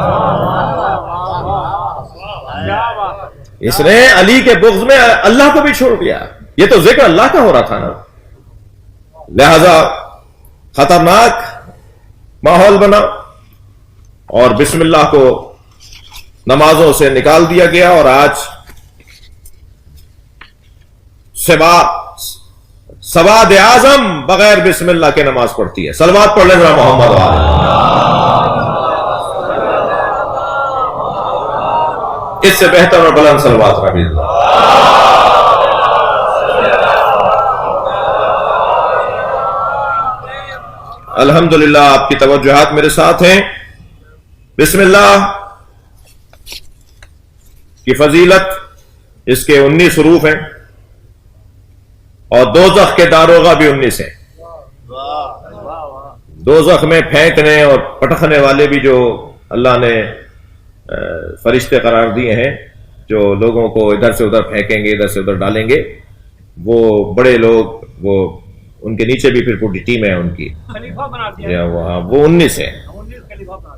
اس نے علی کے بغض میں اللہ کو بھی چھوڑ دیا، یہ تو ذکر اللہ کا ہو رہا تھا نا، لہذا خطرناک ماحول بنا اور بسم اللہ کو نمازوں سے نکال دیا گیا، اور آج سواد اعظم بغیر بسم اللہ کے نماز پڑھتی ہے۔ صلوات پڑھ لیں ذرا محمد والے۔ اس سے بہتر اور بلند صلوات نبی اللہ۔ الحمدللہ آپ کی توجہات میرے ساتھ ہیں۔ بسم اللہ کی فضیلت، اس کے 19 حروف ہیں اور دوزخ کے داروغہ بھی 19 ہیں۔ دوزخ میں پھینکنے اور پٹکنے والے بھی جو اللہ نے فرشتے قرار دیے ہیں، جو لوگوں کو ادھر سے ادھر پھینکیں گے، ادھر سے ادھر ڈالیں گے، وہ بڑے لوگ، وہ ان کے نیچے بھی پھر پوری ٹیم ہے ان کی، وہ 19 ہیں۔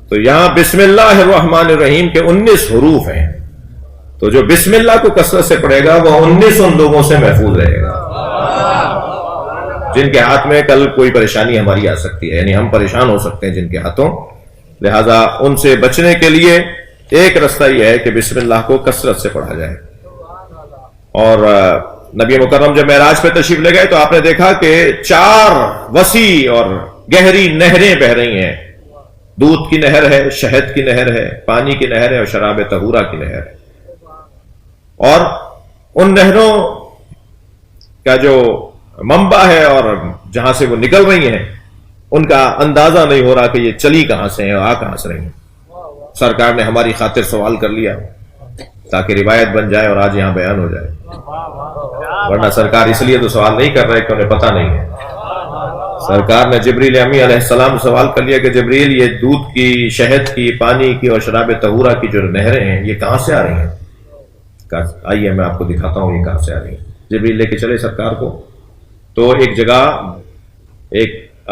تو یہاں بسم اللہ الرحمن الرحیم کے 19 حروف ہیں، تو جو بسم اللہ کو کثرت سے پڑھے گا وہ 19 ان لوگوں سے محفوظ رہے گا جن کے ہاتھ میں کل کوئی پریشانی ہماری آ سکتی ہے، یعنی ہم پریشان ہو سکتے ہیں جن کے ہاتھوں، لہذا ان سے بچنے کے لیے ایک رستہ یہ ہے کہ بسم اللہ کو کثرت سے پڑھا جائے۔ اور نبی مکرم جب معراج پہ تشریف لے گئے تو آپ نے دیکھا کہ 4 وسیع اور گہری نہریں بہ رہی ہیں، دودھ کی نہر ہے، شہد کی نہر ہے، پانی کی نہر ہے اور شراب طہورہ کی نہر ہے۔ اور ان نہروں کا جو منبع ہے اور جہاں سے وہ نکل رہی ہیں ان کا اندازہ نہیں ہو رہا کہ یہ چلی کہاں سے ہیں اور آ کہاں سے رہی ہیں۔ سرکار نے ہماری خاطر سوال کر لیا تاکہ روایت بن جائے اور آج یہاں بیان ہو جائے، ورنہ سرکار اس لیے تو سوال نہیں کر رہے کہ انہیں پتہ نہیں ہے۔ سرکار نے جبریل امی علیہ السلام سوال کر لیا کہ جبریل، یہ دودھ کی، شہد کی، پانی کی اور شراب طہورہ کی جو نہریں ہیں یہ کہاں سے آ رہی ہیں؟ آئیے میں آپ کو دکھاتا ہوں یہ کہاں سے آ رہی ہیں۔ جبریل لے کے چلے سرکار کو، تو ایک جگہ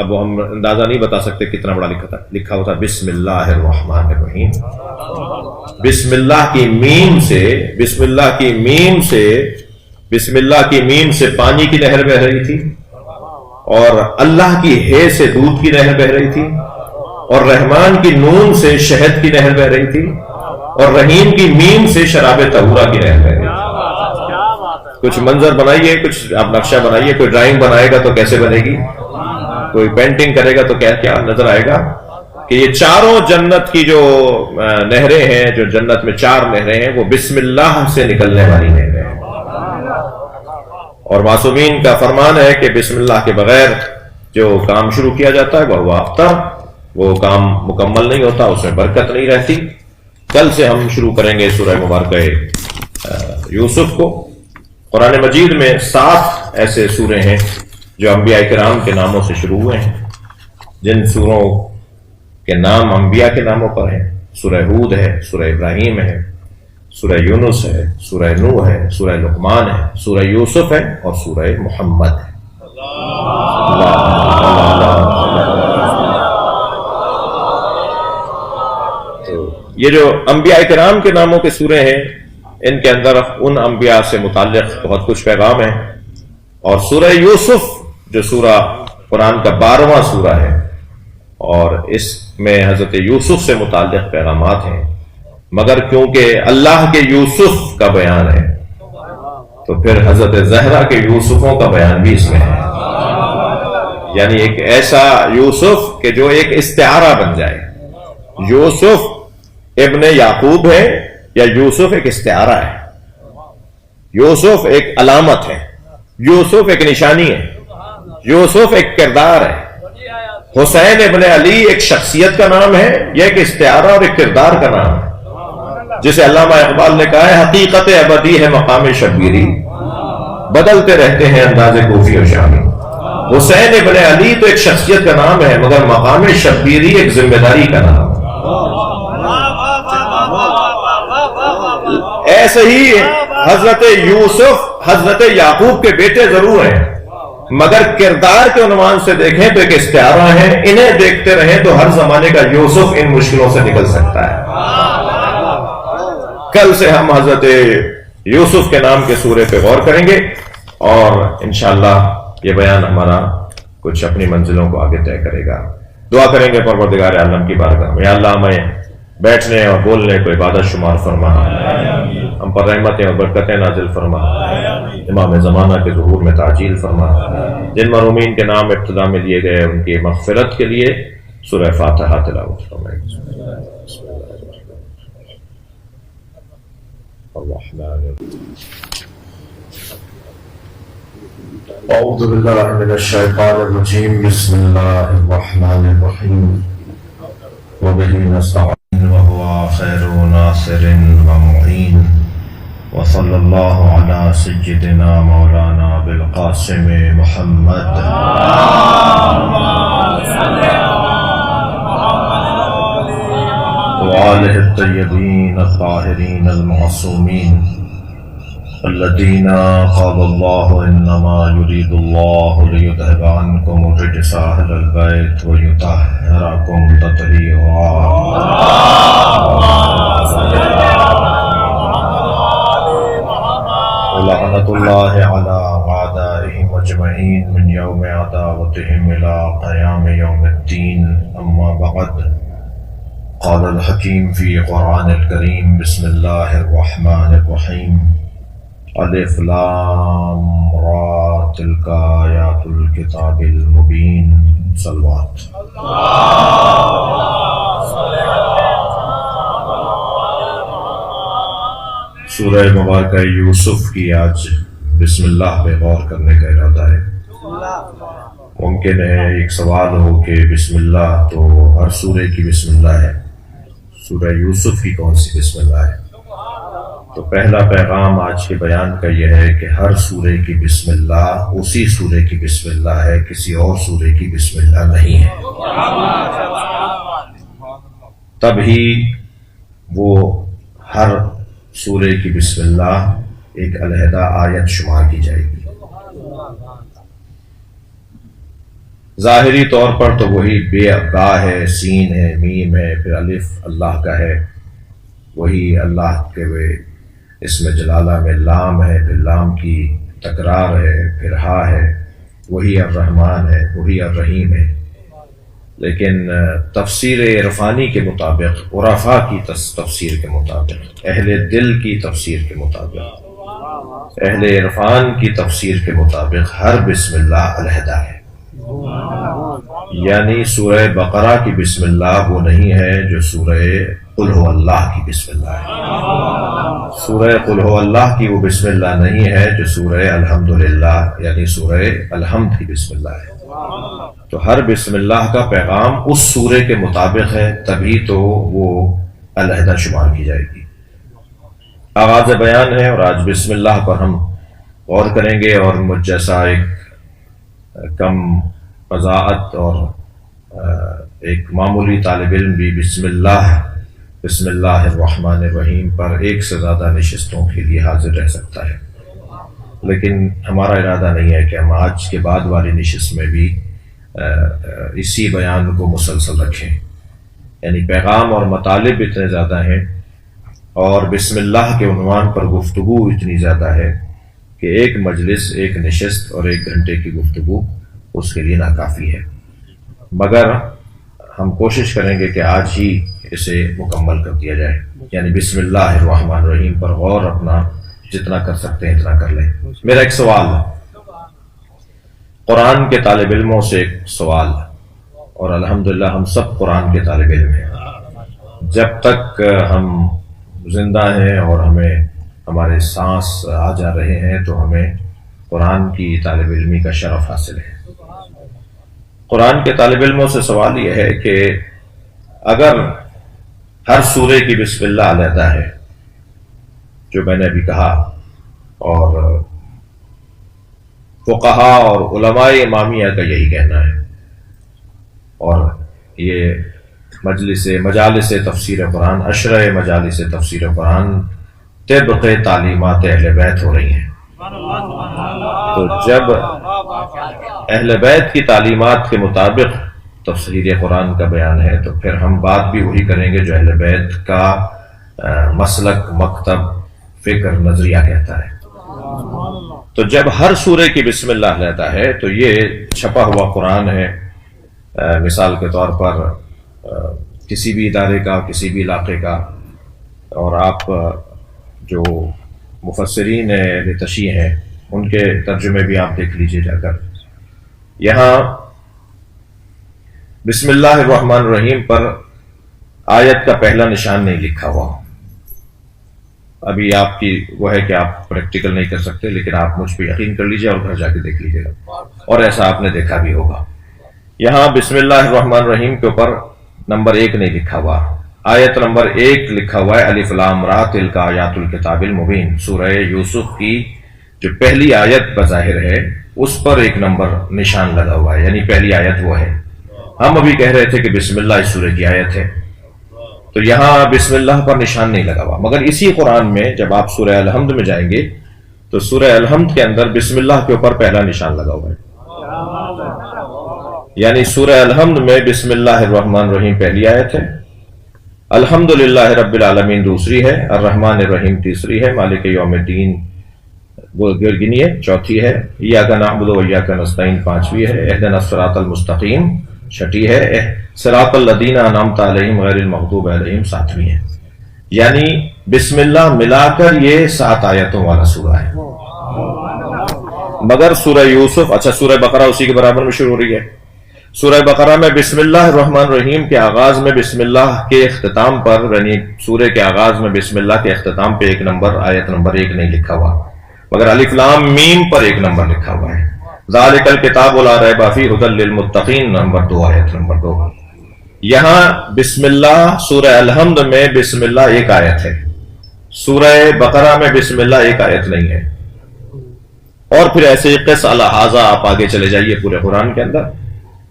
اب ہم اندازہ نہیں بتا سکتے کتنا بڑا لکھا ہوتا بسم اللہ الرحمن الرحیم۔ بسم اللہ کی میم سے پانی کی نہر بہ رہی تھی، اور اللہ کی ہے سے دودھ کی نہر بہ رہی تھی، اور رحمان کی نون سے شہد کی نہر بہ رہی تھی، اور رحیم کی میم سے شراب طہورہ کی نہر بہ رہی تھی۔ کچھ منظر بنائیے، کچھ آپ نقشہ بنائیے، کوئی ڈرائنگ بنائے گا تو کیسے بنے گی، کوئی پینٹنگ کرے گا تو کیا نظر آئے گا کہ یہ چاروں جنت کی جو نہریں ہیں، جو جنت میں 4 نہریں ہیں، وہ بسم اللہ سے نکلنے والی نہریں ہیں۔ اور معصومین کا فرمان ہے کہ بسم اللہ کے بغیر جو کام شروع کیا جاتا ہے وہ ابتر، وہ کام مکمل نہیں ہوتا، اس میں برکت نہیں رہتی۔ کل سے ہم شروع کریں گے سورہ مبارکہ یوسف کو۔ قرآن مجید میں 7 ایسے سورے ہیں جو انبیاء کرام کے ناموں سے شروع ہوئے ہیں، جن سوروں کے نام انبیاء کے ناموں پر ہیں۔ سورہ ہود ہے، سورہ ابراہیم ہے، سورہ یونس ہے، سورہ نوح ہے، سورہ لقمان ہے، سورہ یوسف ہے اور سورہ محمد ہے۔ تو یہ جو انبیاء کرام کے ناموں کے سورے ہیں، ان کے اندر ان انبیاء سے متعلق بہت کچھ پیغام ہے۔ اور سورہ یوسف جو سورہ قرآن کا 12واں سورہ ہے، اور اس میں حضرت یوسف سے متعلق پیغامات ہیں، مگر کیونکہ اللہ کے یوسف کا بیان ہے تو پھر حضرت زہرا کے یوسفوں کا بیان بھی اس میں ہے، یعنی ایک ایسا یوسف کہ جو ایک استعارہ بن جائے۔ یوسف ابن یعقوب ہے یا یوسف ایک استعارہ ہے، یوسف ایک علامت ہے، یوسف ایک نشانی ہے، یوسف ایک کردار ہے۔ حسین ابن علی ایک شخصیت کا نام ہے، یہ ایک استعارہ اور ایک کردار کا نام ہے، جسے علامہ اقبال نے کہا ہے حقیقت ابدی ہے مقام شبیری، بدلتے رہتے ہیں انداز کوفی و شامی۔ حسین ابن علی تو ایک شخصیت کا نام ہے، مگر مقام شبیری ایک ذمہ داری کا نام ہے۔ ایسے ہی حضرت یوسف حضرت یعقوب کے بیٹے ضرور ہیں، مگر کردار کے عنوان سے دیکھیں تو ایک استعارہ ہے۔ انہیں دیکھتے رہیں تو ہر زمانے کا یوسف ان مشکلوں سے نکل سکتا ہے۔ کل سے ہم حضرت یوسف کے نام کے سورے پہ غور کریں گے، اور انشاءاللہ یہ بیان ہمارا کچھ اپنی منزلوں کو آگے طے کرے گا۔ دعا کریں گے پروردگار عالم کی بارگاہ میں، یا اللہ ہمیں بیٹھنے اور بولنے کو عبادت شمار فرما، ہم پر رحمتیں اور برکتیں نازل فرما، امام زمانہ کے ظہور میں تعجیل فرما، جن مرحومین کے نام ابتدا میں لیے گئے ان کی مغفرت کے لیے سورہ فاتحہ تلاوت فرمائیں۔ الرحمن أعوذ بالله من الشيطان الرجيم بسم الله الرحمن الرحيم وبه نستعين وهو خير ناصر ومعين وصلى الله على سيدنا مولانا بالقاسم محمد وآله الطيبين الطاهرين المعصومين الذين قال الله إنما يريد الله ليذهب عنكم الرجس أهل البيت ويطهركم تطهيرا ولعنة الله على أعدائهم أجمعين من يوم عداوتهم إلى قيام يوم الدين أما بعد قال الحكيم في قرآن الكريم بسم الله الرحمن الرحيم الف لام را تلك آیات الکتاب المبین صلوات سورہ مبارکہ یوسف کی آج بسم اللہ پہ غور کرنے کا ارادہ ہے۔ ممکن ہے ایک سوال ہو کہ بسم اللہ تو ہر سورہ کی بسم اللہ ہے، سورہ یوسف کی کون سی بسم اللہ ہے؟ تو پہلا پیغام آج کے بیان کا یہ ہے کہ ہر سورہ کی بسم اللہ اسی سورہ کی بسم اللہ ہے، کسی اور سورہ کی بسم اللہ نہیں ہے۔ تب ہی وہ ہر سورہ کی بسم اللہ ایک علیحدہ آیت شمار کی جائے گی۔ ظاہری طور پر تو وہی با ہے، سین ہے، میم ہے، پھر الف اللہ کا ہے، وہی اللہ کے اسم جلالہ میں لام ہے، پھر لام کی تکرار ہے، پھر ہا ہے، وہی الرحمن ہے، وہی الرحیم ہے۔ لیکن تفسیر عرفانی کے مطابق، عرفاء کی تفسیر کے مطابق، اہل دل کی تفسیر کے مطابق، اہل عرفان کی تفسیر کے مطابق ہر بسم اللہ علیحدہ ہے۔ یعنی سورہ بقرہ کی بسم اللہ وہ نہیں ہے جو سورہ قل هو اللہ کی بسم اللہ ہے، سورہ قل هو اللہ کی وہ بسم اللہ نہیں ہے جو سورہ الحمدللہ یعنی سورہ الحمد کی بسم اللہ ہے۔ تو ہر بسم اللہ کا پیغام اس سورہ کے مطابق ہے، تبھی تو وہ علیحدہ شمار کی جائے گی۔ آغاز بیان ہے اور آج بسم اللہ پر ہم غور کریں گے، اور مجھ جیسا ایک کم وضاحت اور ایک معمولی طالب علم بھی بسم اللہ الرحمن الرحیم پر ایک سے زیادہ نشستوں کے لیے حاضر رہ سکتا ہے، لیکن ہمارا ارادہ نہیں ہے کہ ہم آج کے بعد والی نشست میں بھی اسی بیان کو مسلسل رکھیں۔ یعنی پیغام اور مطالب اتنے زیادہ ہیں اور بسم اللہ کے عنوان پر گفتگو اتنی زیادہ ہے کہ ایک مجلس، ایک نشست اور 1 گھنٹے کی گفتگو اس کے لیے ناکافی ہے، مگر ہم کوشش کریں گے کہ آج ہی اسے مکمل کر دیا جائے۔ یعنی بسم اللہ الرحمن الرحیم پر غور اپنا جتنا کر سکتے ہیں اتنا کر لیں۔ میرا ایک سوال ہے، قرآن کے طالب علموں سے ایک سوال، اور الحمدللہ ہم سب قرآن کے طالب علم ہیں، جب تک ہم زندہ ہیں اور ہمیں ہمارے سانس آ جا رہے ہیں تو ہمیں قرآن کی طالب علمی کا شرف حاصل ہے۔ قرآن کے طالب علموں سے سوال یہ ہے کہ اگر ہر سورہ کی بسم اللہ علیحدہ ہے، جو میں نے ابھی کہا، اور فقہا اور علماء امامیہ کا یہی کہنا ہے، اور یہ مجالس تفسیر قرآن، عشرہ مجالس تفسیر قرآن طبق تعلیمات اہل بیت ہو رہی ہیں، تو جب اہل بیت کی تعلیمات کے مطابق تفسیر قرآن کا بیان ہے تو پھر ہم بات بھی وہی کریں گے جو اہل بیت کا مسلک، مکتب، فکر، نظریہ کہتا ہے۔ تو جب ہر سورہ کی بسم اللہ لیتا ہے تو یہ چھپا ہوا قرآن ہے، مثال کے طور پر کسی بھی ادارے کا، کسی بھی علاقے کا، اور آپ جو مفسرین تشیع ہیں ان کے ترجمے بھی آپ دیکھ لیجئے جا کر، یہاں بسم اللہ الرحمن الرحیم پر آیت کا پہلا نشان نہیں لکھا ہوا، ابھی آپ کی وہ ہے کہ آپ پریکٹیکل نہیں کر سکتے، لیکن آپ مجھ پہ یقین کر لیجئے اور گھر جا کے دیکھ لیجئے گا، اور ایسا آپ نے دیکھا بھی ہوگا۔ یہاں بسم اللہ الرحمن الرحیم کے اوپر نمبر 1 نہیں لکھا ہوا، آیت نمبر 1 لکھا ہوا ہے الف لام را تلک آیات الکتاب المبین۔ سورہ یوسف کی جو پہلی آیت بظاہر ہے اس پر 1 نمبر نشان لگا ہوا ہے، یعنی پہلی آیت وہ ہے۔ ہم ابھی کہہ رہے تھے کہ بسم اللہ اس سورہ کی آیت ہے، تو یہاں بسم اللہ پر نشان نہیں لگا ہوا، مگر اسی قرآن میں جب آپ سورہ الحمد میں جائیں گے تو سورہ الحمد کے اندر بسم اللہ کے اوپر پہلا نشان لگا ہوا ہے، یعنی سورہ الحمد میں بسم اللہ الرحمن الرحیم پہلی آیت ہے، الحمدللہ رب العالمین دوسری ہے، الرحمن الرحیم تیسری ہے، مالک یوم الدین وہ گنیے چوتھی ہے، ایاک نعبد و ایاک نستعین پانچویں ہے، اہدنا الصراط المستقیم چھٹی ہے، صراط الذین انعمت علیہم غیر المغضوب علیہم ساتویں ہے۔ یعنی بسم اللہ ملا کر یہ 7 آیتوں والا سورہ ہے۔ مگر سورہ یوسف، اچھا سورہ بقرہ اسی کے برابر میں شروع ہو رہی ہے۔ سورہ بقرہ میں بسم اللہ الرحمن الرحیم کے آغاز میں بسم اللہ کے اختتام پر، یعنی سورہ کے آغاز میں بسم اللہ کے اختتام پہ 1 نمبر آیت نمبر 1 نہیں لکھا ہوا، مگر الف لام میم پر 1 نمبر لکھا ہوا ہے۔ ذالک الکتاب لا ریب فیہ ھدی للمتقین نمبر 2 آیت نمبر 2۔ یہاں بسم اللہ سورہ الحمد میں بسم اللہ 1 آیت ہے، سورہ بقرہ میں بسم اللہ 1 آیت نہیں ہے، اور پھر ایسے قص الہٰذا آپ آگے چلے جائیے پورے قرآن کے اندر،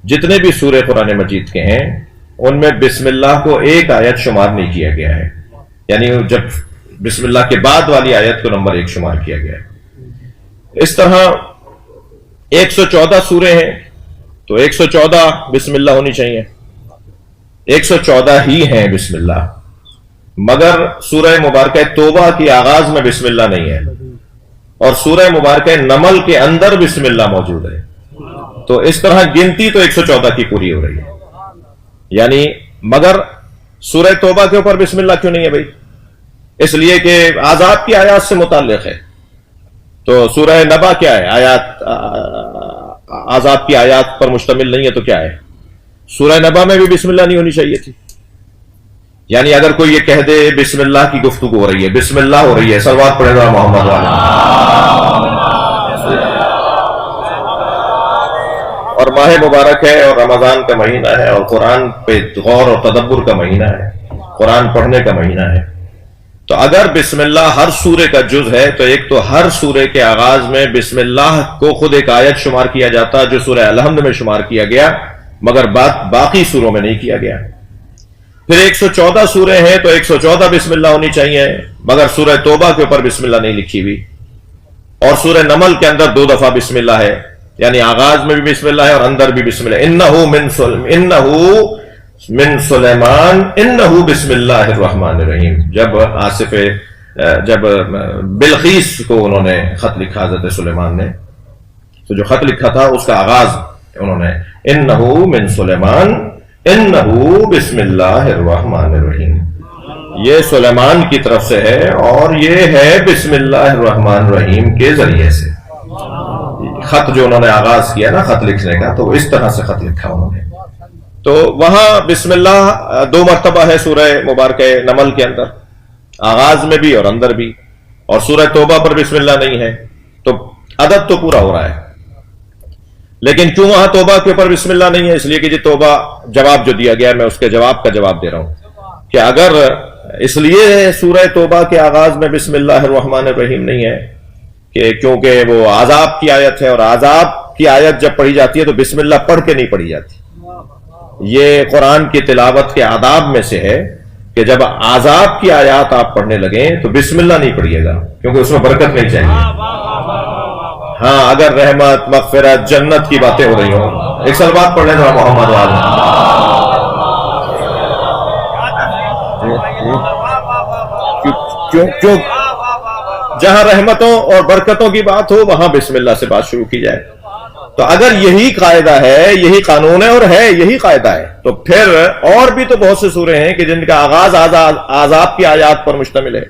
جتنے بھی سورہ قرآن مجید کے ہیں ان میں بسم اللہ کو 1 آیت شمار نہیں کیا گیا ہے، یعنی جب بسم اللہ کے بعد والی آیت کو نمبر 1 شمار کیا گیا ہے۔ اس طرح 114 سورے ہیں تو 114 بسم اللہ ہونی چاہیے، 114 ہی ہیں بسم اللہ، مگر سورہ مبارکہ توبہ کی آغاز میں بسم اللہ نہیں ہے، اور سورہ مبارکہ نمل کے اندر بسم اللہ موجود ہے، تو اس طرح گنتی تو 114 کی پوری ہو رہی ہے۔ یعنی مگر سورہ توبہ کے اوپر بسم اللہ کیوں نہیں ہے بھائی؟ اس لیے کہ عذاب کی آیات سے متعلق ہے، تو سورہ نبا کیا ہے؟ آیات عذاب کی آیات پر مشتمل نہیں ہے تو کیا ہے؟ سورہ نبا میں بھی بسم اللہ نہیں ہونی چاہیے تھی۔ یعنی اگر کوئی یہ کہہ دے بسم اللہ کی گفتگو ہو رہی ہے، بسم اللہ ہو رہی ہے، صلوات پڑھے گا محمد والا، اور ماہ مبارک ہے اور رمضان کا مہینہ ہے اور قرآن پہ غور اور تدبر کا مہینہ ہے، قرآن پڑھنے کا مہینہ ہے، تو اگر بسم اللہ ہر سورے کا جز ہے تو ایک تو ہر سورے کے آغاز میں بسم اللہ کو خود 1 آیت شمار کیا جاتا جو سورہ الحمد میں شمار کیا گیا، مگر باقی سوروں میں نہیں کیا گیا۔ پھر 114 سورے ہیں تو 114 بسم اللہ ہونی چاہیے، مگر سورہ توبہ کے اوپر بسم اللہ نہیں لکھی ہوئی، اور سورہ نمل کے اندر 2 دفعہ بسم اللہ ہے، یعنی آغاز میں بھی بسم اللہ ہے اور اندر بھی بسم اللہ، انہو من سلیمان انہو بسم اللہ الرحمن الرحیم۔ جب بلقیس کو انہوں نے خط لکھا حضرت سلیمان نے، تو جو خط لکھا تھا اس کا آغاز انہوں نے انہو من سلیمان انہو بسم اللہ الرحمن الرحیم، یہ سلیمان کی طرف سے ہے اور یہ ہے بسم اللہ الرحمن الرحیم کے ذریعے سے۔ خط جو انہوں نے آغاز کیا نا خط لکھنے کا، تو اس طرح سے خط لکھا انہوں نے، تو وہاں بسم اللہ 2 مرتبہ ہے سورہ مبارکہ نمل کے اندر، آغاز میں بھی اور اندر بھی، اور سورہ توبہ پر بسم اللہ نہیں ہے، تو عدد تو پورا ہو رہا ہے۔ لیکن کیوں وہاں توبہ کے اوپر بسم اللہ نہیں ہے؟ اس لیے کہ جی توبہ جواب جو دیا گیا ہے، میں اس کے جواب کا جواب دے رہا ہوں کہ اگر اس لیے سورہ توبہ کے آغاز میں بسم اللہ الرحمن الرحیم نہیں ہے کہ کیونکہ وہ عذاب کی آیت ہے، اور عذاب کی آیت جب پڑھی جاتی ہے تو بسم اللہ پڑھ کے نہیں پڑھی جاتی۔ یہ قرآن کی تلاوت کے آداب میں سے ہے کہ جب عذاب کی آیات آپ پڑھنے لگیں تو بسم اللہ نہیں پڑھیے گا، کیونکہ اس میں برکت نہیں چاہیے۔ ہاں اگر رحمت، مغفرت، جنت کی باتیں ہو رہی ہوں، ایک سال بعد پڑھ لیں گا محمد والا، کیوں جہاں رحمتوں اور برکتوں کی بات ہو وہاں بسم اللہ سے بات شروع کی جائے۔ تو اگر یہی قاعدہ ہے، یہی قانون ہے، اور ہے یہی قاعدہ ہے، تو پھر اور بھی تو بہت سے سورے ہیں کہ جن کا آغاز عذاب کی آیات پر مشتمل ہے۔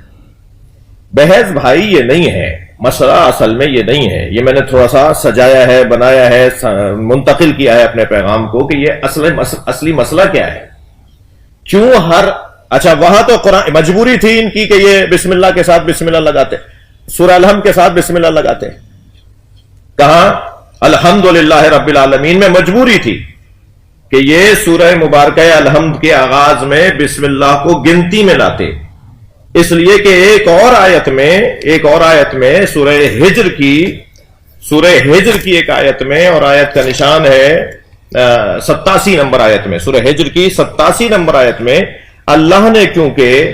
بحث بھائی یہ نہیں ہے، مسئلہ اصل میں یہ نہیں ہے، یہ میں نے تھوڑا سا سجایا ہے، بنایا ہے، منتقل کیا ہے اپنے پیغام کو کہ یہ اصلی مسئلہ کیا ہے، کیوں ہر اچھا وہاں تو قرآن مجبوری تھی ان کی کہ یہ بسم اللہ کے ساتھ بسم اللہ لگاتے، سورہ الحمد کے ساتھ بسم اللہ لگاتے، کہاں الحمدللہ رب العالمین میں مجبوری تھی کہ یہ سورہ مبارکہ الحمد کے آغاز میں بسم اللہ کو گنتی میں لاتے، اس لیے کہ ایک اور آیت میں سورہ ہجر کی ایک آیت میں، اور آیت کا نشان ہے 87 نمبر آیت میں، سورہ ہجر کی 87 نمبر آیت میں اللہ نے کیونکہ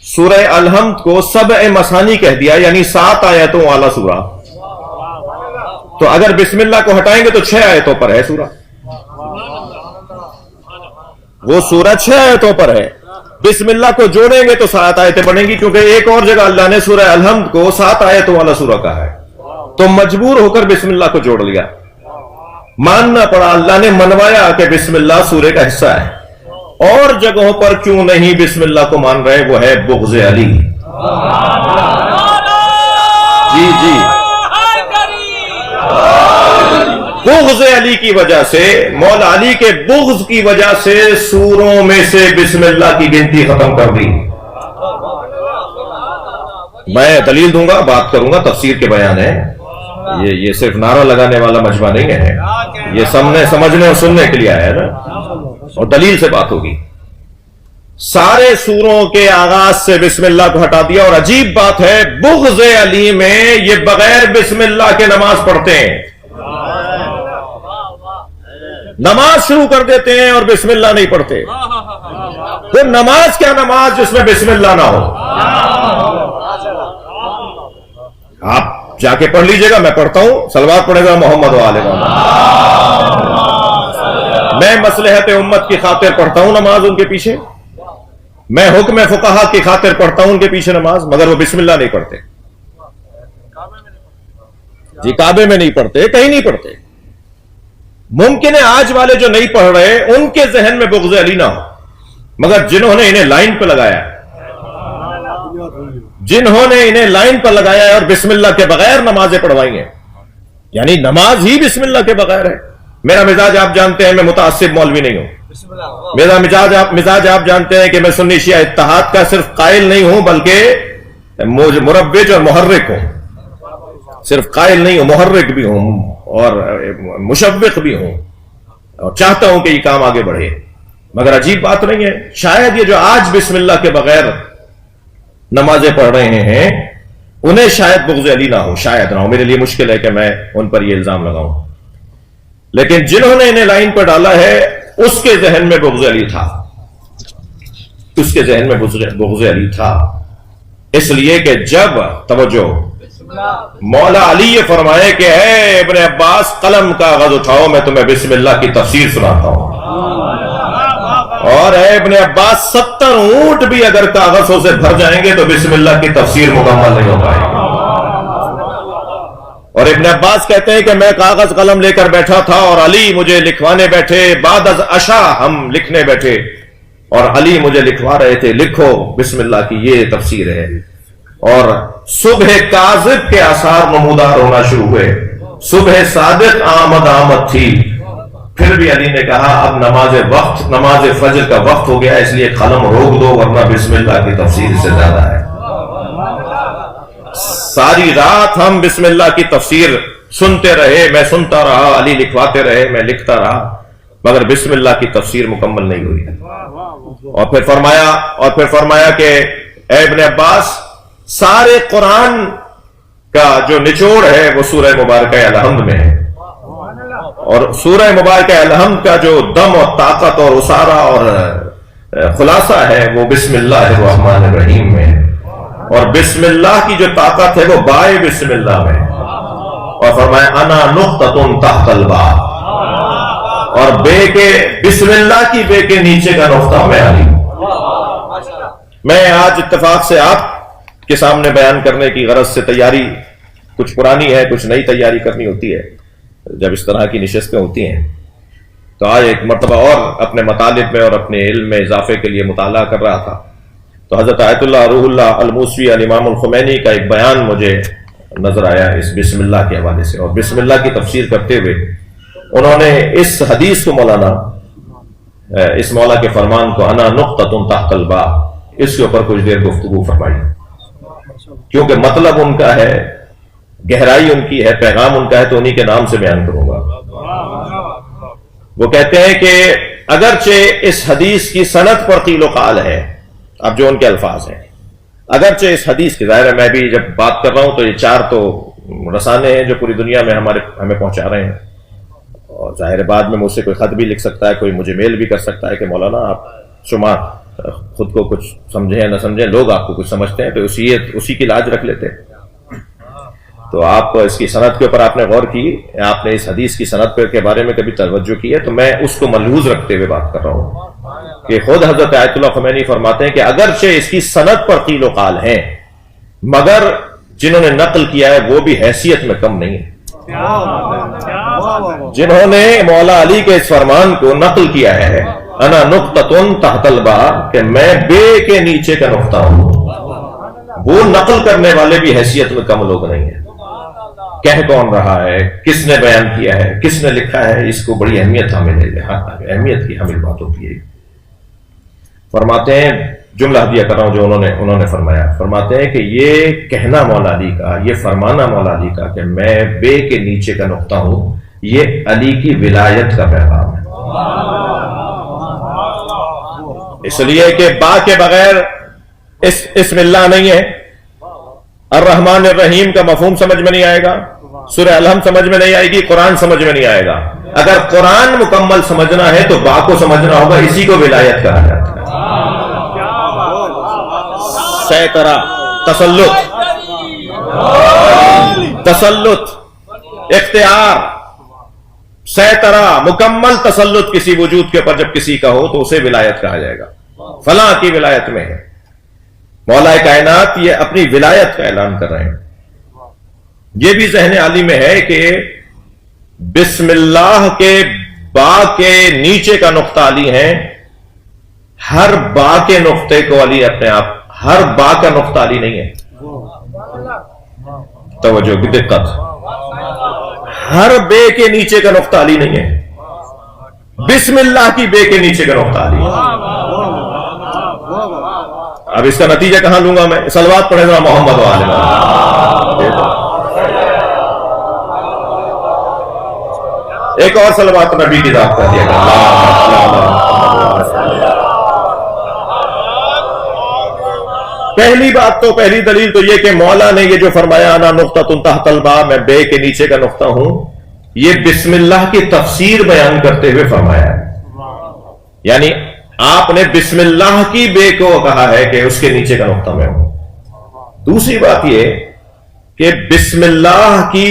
سورہ الحمد کو 7 مثانی کہہ دیا، یعنی 7 آیتوں والا سورہ، تو اگر بسم اللہ کو ہٹائیں گے تو 6 آیتوں پر ہے سورہ، وہ سورہ 6 آیتوں پر ہے، بسم اللہ کو جوڑیں گے تو 7 آیتیں بنیں گی، کیونکہ ایک اور جگہ اللہ نے سورہ الحمد کو 7 آیتوں والا سورہ کہا ہے، تو مجبور ہو کر بسم اللہ کو جوڑ لیا، ماننا پڑا، اللہ نے منوایا کہ بسم اللہ سورے کا حصہ ہے۔ اور جگہوں پر کیوں نہیں بسم اللہ کو مان رہے، وہ ہے بغض علی، جی بغض علی کی وجہ سے، مولا علی کے بغض کی وجہ سے سوروں میں سے بسم اللہ کی گنتی ختم کر دی۔ میں دلیل دوں گا، بات کروں گا، تفسیر کے بیان ہے، یہ صرف نعرہ لگانے والا مجمع نہیں ہے، یہ سمجھنے اور سننے کے لیے آیا ہے نا، اور دلیل سے بات ہوگی۔ سارے سوروں کے آغاز سے بسم اللہ کو ہٹا دیا، اور عجیب بات ہے بغض علی میں یہ بغیر بسم اللہ کے نماز پڑھتے ہیں، نماز شروع کر دیتے ہیں اور بسم اللہ نہیں پڑھتے، پھر نماز کیا نماز جس میں بسم اللہ نہ ہو؟ آپ جا کے پڑھ لیجئے گا، میں پڑھتا ہوں، صلوات پڑھے گا محمد و آل محمد، میں مصلحت امت کی خاطر پڑھتا ہوں نماز ان کے پیچھے، میں حکم فقہا کی خاطر پڑھتا ہوں ان کے پیچھے نماز، مگر وہ بسم اللہ نہیں پڑھتے، جی کعبے میں نہیں پڑھتے، کہیں نہیں پڑھتے۔ ممکن ہے آج والے جو نہیں پڑھ رہے ان کے ذہن میں بغض علی نہ ہو، مگر جنہوں نے انہیں لائن پہ لگایا ہے اور بسم اللہ کے بغیر نمازیں پڑھوائی ہیں، یعنی نماز ہی بسم اللہ کے بغیر ہے۔ میرا مزاج آپ جانتے ہیں، میں متعصب مولوی نہیں ہوں، میرا مزاج آپ جانتے ہیں کہ میں سنی شیعہ اتحاد کا صرف قائل نہیں ہوں بلکہ مربج اور محرک ہوں، صرف قائل نہیں ہوں، محرک بھی ہوں اور مشوق بھی ہوں، اور چاہتا ہوں کہ یہ کام آگے بڑھے، مگر عجیب بات نہیں ہے، شاید یہ جو آج بسم اللہ کے بغیر نمازیں پڑھ رہے ہیں انہیں شاید بغض علی نہ ہو، شاید نہ ہو، میرے لیے مشکل ہے کہ میں ان پر یہ الزام لگاؤں، لیکن جنہوں نے انہیں لائن پر ڈالا ہے اس کے ذہن میں بغض علی تھا، اس کے ذہن میں بغض علی تھا، اس لیے کہ جب توجہ مولا علی یہ فرمائے کہ اے ابن عباس قلم کاغذ اٹھاؤ، میں تمہیں بسم اللہ کی تفسیر سناتا ہوں، اور اے ابن عباس 70 اونٹ بھی اگر کاغذوں سے بھر جائیں گے تو بسم اللہ کی تفسیر مکمل نہیں ہو پائے گی۔ اور ابن عباس کہتے ہیں کہ میں کاغذ قلم لے کر بیٹھا تھا اور علی مجھے لکھوانے بیٹھے، بعد از عشاء ہم لکھنے بیٹھے اور علی مجھے لکھوا رہے تھے، لکھو بسم اللہ کی یہ تفسیر ہے، اور صبح کاذب کے آثار نمودار ہونا شروع ہوئے، صبح صادق آمد تھی، پھر بھی علی نے کہا اب نماز فجر کا وقت ہو گیا، اس لیے قلم روک دو ورنہ بسم اللہ کی تفسیر سے زیادہ ہے۔ ساری رات ہم بسم اللہ کی تفسیر سنتے رہے، میں سنتا رہا، علی لکھواتے رہے، میں لکھتا رہا، مگر بسم اللہ کی تفسیر مکمل نہیں ہوئی۔ اور پھر فرمایا کہ اے ابن عباس سارے قرآن کا جو نچوڑ ہے وہ سورہ مبارکہ الحمد میں ہے، اور سورہ مبارکہ الحمد کا جو دم اور طاقت اور اسارہ اور خلاصہ ہے وہ بسم اللہ الرحمن الرحیم میں، اور بسم اللہ کی جو طاقت ہے وہ بائے بسم اللہ میں، اور فرمایا انا نقطۃ تحت الباء، اور بے کے بسم اللہ کی بے کے نیچے کا نقطہ میں علی۔ میں آج اتفاق سے آپ کے سامنے بیان کرنے کی غرض سے تیاری کچھ پرانی ہے، کچھ نئی تیاری کرنی ہوتی ہے جب اس طرح کی نشستیں ہوتی ہیں، تو آج ایک مرتبہ اور اپنے مطالب میں اور اپنے علم میں اضافے کے لیے مطالعہ کر رہا تھا، تو حضرت آیت اللہ روح اللہ الموسوی الامام الخمینی کا ایک بیان مجھے نظر آیا اس بسم اللہ کے حوالے سے، اور بسم اللہ کی تفسیر کرتے ہوئے انہوں نے اس حدیث کو مولانا اس مولا کے فرمان کو انا نقطۃ تحت الباب، اس کے اوپر کچھ دیر گفتگو فرمائی، کیونکہ مطلب ان کا ہے، گہرائی ان کی ہے، پیغام ان کا ہے، تو انہی کے نام سے بیان کروں گا۔ وہ کہتے ہیں کہ اگرچہ اس حدیث کی سند پر قیل و قال ہے، اب جو ان کے الفاظ ہیں، اگرچہ اس حدیث کی، ظاہر ہے میں بھی جب بات کر رہا ہوں تو یہ 4 تو رسانے ہیں جو پوری دنیا میں ہمیں پہنچا رہے ہیں، اور ظاہر بعد میں مجھ سے کوئی خط بھی لکھ سکتا ہے، کوئی مجھے میل بھی کر سکتا ہے کہ مولانا آپ شما خود کو کچھ سمجھیں یا نہ سمجھیں، لوگ آپ کو کچھ سمجھتے ہیں تو اسی کی لاج رکھ لیتے ہیں۔ تو آپ اس کی سند کے اوپر آپ نے غور کی، آپ نے اس حدیث کی سند کے بارے میں کبھی توجہ کی ہے؟ تو میں اس کو ملحوظ رکھتے ہوئے بات کر رہا ہوں کہ خود حضرت آیت اللہ خمینی فرماتے ہیں کہ اگرچہ اس کی سند پر قیل و قال ہیں، مگر جنہوں نے نقل کیا ہے وہ بھی حیثیت میں کم نہیں ہے۔ جنہوں نے مولا علی کے اس فرمان کو نقل کیا ہے، انا نقطۃ تحت الباب، کہ میں بے کے نیچے کا نقطہ ہوں، وہ نقل کرنے والے بھی حیثیت میں کم لوگ نہیں ہیں۔ کہہ کون رہا ہے، کس نے بیان کیا ہے، کس نے لکھا ہے، اس کو بڑی اہمیت اہمیت کی حامل بات ہوتی ہے۔ فرماتے ہیں، جملہ ہدیہ کر رہا ہوں جو انہوں نے فرمایا، فرماتے ہیں کہ یہ کہنا مولا علی کا، یہ فرمانا مولا علی کا کہ میں بے کے نیچے کا نقطہ ہوں، یہ علی کی ولایت کا پیغام ہے۔ اس لیے کہ با کے بغیر اسم اللہ نہیں ہے، الرحمن الرحیم کا مفہوم سمجھ میں نہیں آئے گا، سورہ الحمد سمجھ میں نہیں آئے گی، قرآن سمجھ میں نہیں آئے گا۔ اگر قرآن مکمل سمجھنا ہے تو با کو سمجھنا ہوگا، اسی کو ولایت کہا جاتا ہے۔ سیطرہ، تسلط، اختیار، سیطرہ، مکمل تسلط کسی وجود کے اوپر جب کسی کا ہو تو اسے ولایت کہا جائے گا، فلاں کی ولایت میں ہے۔ مولا کائنات یہ اپنی ولایت کا اعلان کر رہے ہیں۔ یہ بھی ذہن عالی میں ہے کہ بسم اللہ کے با کے نیچے کا نقطہ علی ہے، ہر با کے نقطے کو علی اپنے آپ، ہر با کا نقطہ علی نہیں ہے۔ توجہ کی دقت، ہر بے کے نیچے کا نقطہ علی نہیں ہے، بسم اللہ کی بے کے نیچے کا نقطہ علی ہے۔ اب اس کا نتیجہ کہاں لوں گا میں؟ صلوات پڑھے ذرا محمد وآل محمد۔ ایک اور صلوات نبی کی ذات کر دیا پہلی بات تو، پہلی دلیل تو یہ کہ مولا نے یہ جو فرمایا انا نقطۃ تحت الباب، میں بے کے نیچے کا نقطہ ہوں، یہ بسم اللہ کی تفسیر بیان کرتے ہوئے فرمایا ہے، یعنی آپ نے بسم اللہ کی بے کو کہا ہے کہ اس کے نیچے کا نقطہ میں ہوں۔ دوسری بات یہ کہ بسم اللہ کی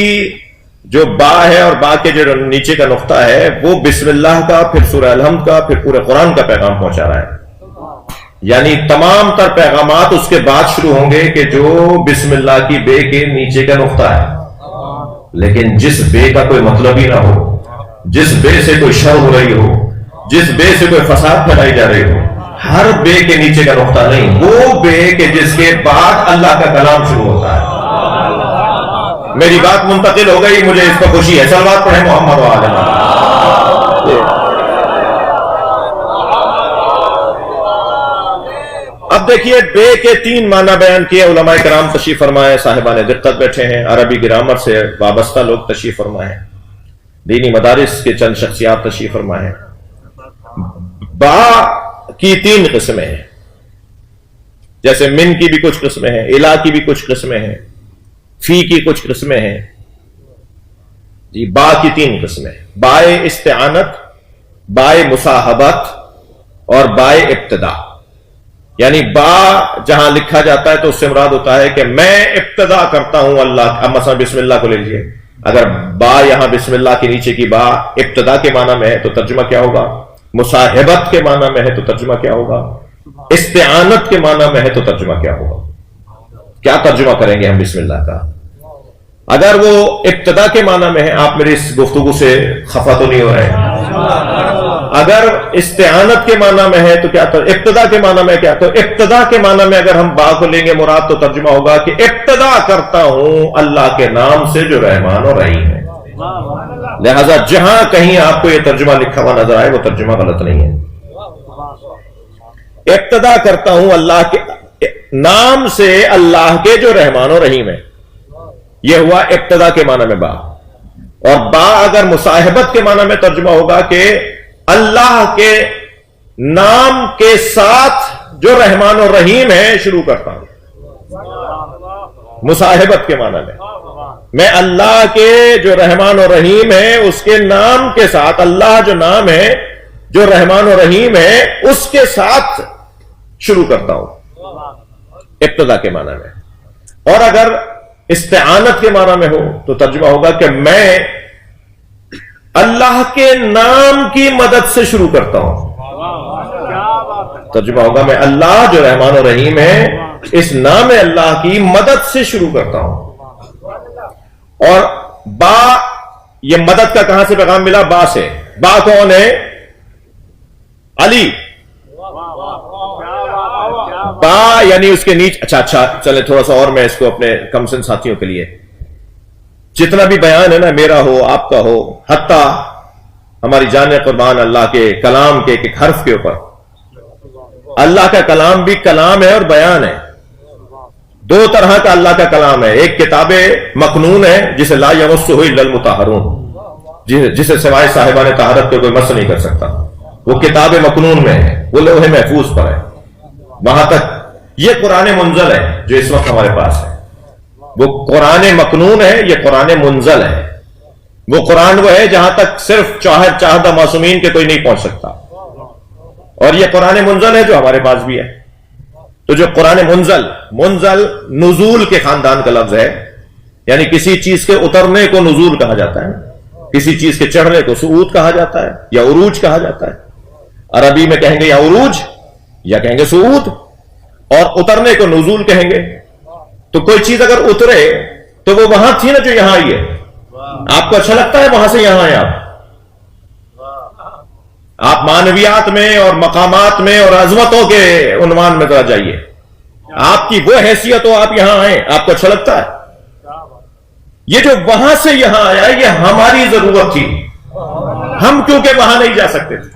جو با ہے اور با کے جو نیچے کا نقطہ ہے وہ بسم اللہ کا، پھر سورہ الحمد کا، پھر پورے قرآن کا پیغام پہنچا رہا ہے، یعنی تمام تر پیغامات اس کے بعد شروع ہوں گے کہ جو بسم اللہ کی بے کے نیچے کا نقطہ ہے۔ لیکن جس بے کا کوئی مطلب ہی نہ ہو، جس بے سے کوئی شر ہو رہی ہو، جس بے سے کوئی فساد پھیلائی جا رہی ہو، ہر بے کے نیچے کا نقطہ نہیں، وہ بے کہ جس کے بعد اللہ کا کلام شروع ہوتا ہے۔ میری بات منتقل ہو گئی، مجھے اس پر خوشی ہے۔ صلوات پڑھیں محمد وآل محمد۔ اب دیکھیے بے کے 3 معنی بیان کیے، علماء کرام تشریف فرمائے، صاحبان دقت بیٹھے ہیں، عربی گرامر سے وابستہ لوگ تشریف فرمائے، دینی مدارس کے چند شخصیات تشریف فرمائے۔ با کی 3 قسمیں ہیں، جیسے من کی بھی کچھ قسمیں ہیں، الہ کی بھی کچھ قسمیں ہیں، فی کی کچھ قسمیں ہیں جی۔ با کی 3 قسمیں، بائے استعانت، بائے مصاحبت اور بائے ابتدا۔ یعنی با جہاں لکھا جاتا ہے تو اس سے مراد ہوتا ہے کہ میں ابتدا کرتا ہوں اللہ، اب مثلا بسم اللہ کو لے لیجیے، اگر با یہاں بسم اللہ کے نیچے کی با ابتدا کے معنی میں ہے تو ترجمہ کیا ہوگا؟ مصاحبت کے معنی میں ہے تو ترجمہ کیا ہوگا؟ استعانت کے معنی میں ہے تو ترجمہ کیا ہوگا؟ کیا ترجمہ کریں گے ہم بسم اللہ کا؟ اگر وہ ابتدا کے معنی میں ہے، آپ میری اس گفتگو سے خفا تو نہیں ہو رہے ہیں؟ اگر استعانت کے معنی میں ہے تو کیا، ابتدا کے معنی میں کیا؟ تو ابتدا کے معنی میں اگر ہم با کو لیں گے مراد تو ترجمہ ہوگا کہ ابتدا کرتا ہوں اللہ کے نام سے جو رحمان اور رحیم ہے۔ لہذا جہاں کہیں آپ کو یہ ترجمہ لکھا ہوا نظر آئے وہ ترجمہ غلط نہیں ہے۔ ابتدا کرتا ہوں اللہ کے نام سے، اللہ کے جو رحمان و رحیم ہے. یہ ہوا ابتدا کے معنی میں با. اور با اگر مصاحبت کے معنی میں ترجمہ ہوگا کہ اللہ کے نام کے ساتھ جو رحمان و رحیم ہے شروع کرتا ہوں. مصاحبت کے معنی میں اللہ کے جو رحمان و رحیم ہے اس کے نام کے ساتھ، اللہ جو نام ہے جو رحمان و رحیم ہے اس کے ساتھ شروع کرتا ہوں ابتدا کے معنی میں. اور اگر استعانت کے معنی میں ہو تو ترجمہ ہوگا کہ میں اللہ کے نام کی مدد سے شروع کرتا ہوں. ترجمہ ہوگا میں اللہ جو رحمان و رحیم ہے اس نام اللہ کی مدد سے شروع کرتا ہوں. اور با، یہ مدد کا کہاں سے پیغام ملا؟ با سے. با کون ہے؟ علی. با یعنی اس کے نیچے. اچھا چلے تھوڑا سا اور میں اس کو اپنے کم سن ساتھیوں کے لیے، جتنا بھی بیان ہے نا، میرا ہو آپ کا ہو، حتیٰ ہماری جان قربان اللہ کے کلام کے ایک حرف کے اوپر. اللہ کا کلام بھی کلام ہے اور بیان ہے. دو طرح کا اللہ کا کلام ہے. ایک کتاب مکنون ہے جسے لا یمسہ الا المطہرون، جسے سوائے صاحبان طہارت کے کوئی مس نہیں کر سکتا. وہ کتاب مکنون میں ہے، وہ لوح محفوظ پر ہے. وہاں تک یہ قرآن منزل ہے جو اس وقت ہمارے پاس ہے. وہ قرآن مکنون ہے، یہ قرآن منزل ہے. وہ قرآن وہ ہے جہاں تک صرف چاہدہ معصومین کے کوئی نہیں پہنچ سکتا. اور یہ قرآن منزل ہے جو ہمارے پاس بھی ہے. تو جو قرآن منزل نزول کے خاندان کا لفظ ہے، یعنی کسی چیز کے اترنے کو نزول کہا جاتا ہے، کسی چیز کے چڑھنے کو صعود کہا جاتا ہے یا عروج کہا جاتا ہے. عربی میں کہیں گے یا عروج یا کہیں گے صعود، اور اترنے کو نزول کہیں گے. تو کوئی چیز اگر اترے تو وہ وہاں تھی نا جو یہاں آئی ہے. آپ کو اچھا لگتا ہے وہاں سے یہاں آئے. آپ معنویات میں اور مقامات میں اور عظمتوں کے عنوان میں ذرا جائیے. آپ کی وہ حیثیت ہو، آپ یہاں آئے، آپ کو اچھا لگتا ہے. یہ جو وہاں سے یہاں آیا یہ ہماری ضرورت تھی. ہم کیونکہ وہاں نہیں جا سکتے تھے،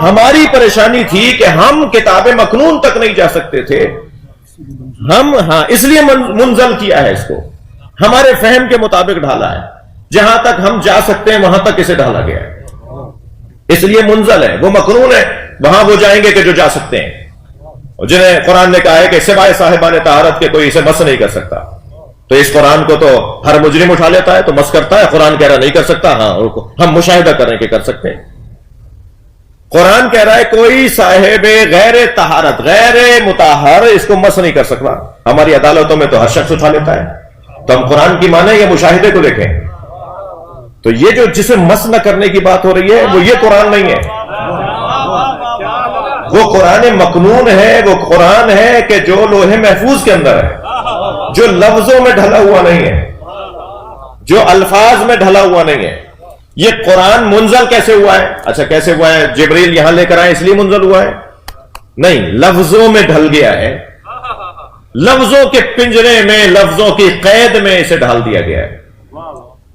ہماری پریشانی تھی کہ ہم کتاب مکنون تک نہیں جا سکتے تھے. ہم اس لیے منزل کیا ہے، اس کو ہمارے فہم کے مطابق ڈھالا ہے. جہاں تک ہم جا سکتے ہیں وہاں تک اسے ڈھالا گیا ہے، اس لیے منزل ہے. وہ مکنون ہے، وہاں وہ جائیں گے کہ جو جا سکتے ہیں، جنہیں قرآن نے کہا ہے کہ سوائے صاحبان طہارت کے کوئی اسے مس نہیں کر سکتا. تو اس قرآن کو تو ہر مجرم اٹھا لیتا ہے تو مس کرتا ہے. قرآن کہہ رہا نہیں کر سکتا. ہاں ہم مشاہدہ کریں کہ کر سکتے ہیں. قرآن کہہ رہا ہے کوئی صاحب غیر طہارت، غیر مطہر اس کو مس نہیں کر سکتا. ہماری عدالتوں میں تو ہر شخص اٹھا لیتا ہے. تو ہم قرآن کی مانیں یا مشاہدے کو دیکھیں؟ تو یہ جو جسے مس نہ کرنے کی بات ہو رہی ہے وہ یہ قرآن نہیں ہے. وہ قرآن مکنون ہے. وہ قرآن ہے کہ جو لوح محفوظ کے اندر ہے، جو لفظوں میں ڈھلا ہوا نہیں ہے، جو الفاظ میں ڈھلا ہوا نہیں ہے. یہ قرآن منزل کیسے ہوا ہے؟ اچھا کیسے ہوا ہے؟ جبریل یہاں لے کر آئے اس لیے منزل ہوا ہے؟ نہیں، لفظوں میں ڈھل گیا ہے. لفظوں کے پنجرے میں، لفظوں کی قید میں اسے ڈھال دیا گیا ہے.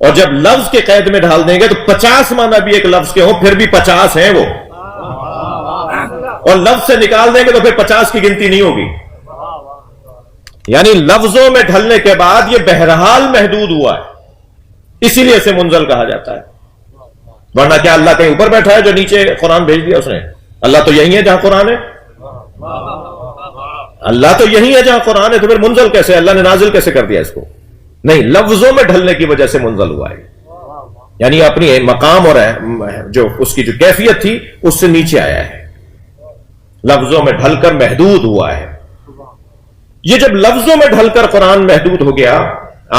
اور جب لفظ کے قید میں ڈھال دیں گے تو 50 معنی بھی ایک لفظ کے ہوں پھر بھی 50 ہیں وہ، اور لفظ سے نکال دیں گے تو پھر 50 کی گنتی نہیں ہوگی. یعنی لفظوں میں ڈھلنے کے بعد یہ بہرحال محدود ہوا ہے، اسی لیے اسے منزل کہا جاتا ہے. ورنہ کیا اللہ کہیں اوپر بیٹھا ہے جو نیچے قرآن بھیج دیا اس نے؟ اللہ تو یہی ہے جہاں قرآن ہے. اللہ تو یہی ہے جہاں قرآن ہے، تو پھر منزل کیسے؟ اللہ نے نازل کیسے کر دیا اس کو؟ نہیں، لفظوں میں ڈھلنے کی وجہ سے منزل ہوا ہے. یعنی اپنی مقام اور جو اس کی جو کیفیت تھی اس سے نیچے آیا ہے، لفظوں میں ڈھل کر محدود ہوا ہے. یہ جب لفظوں میں ڈھل کر قرآن محدود ہو گیا،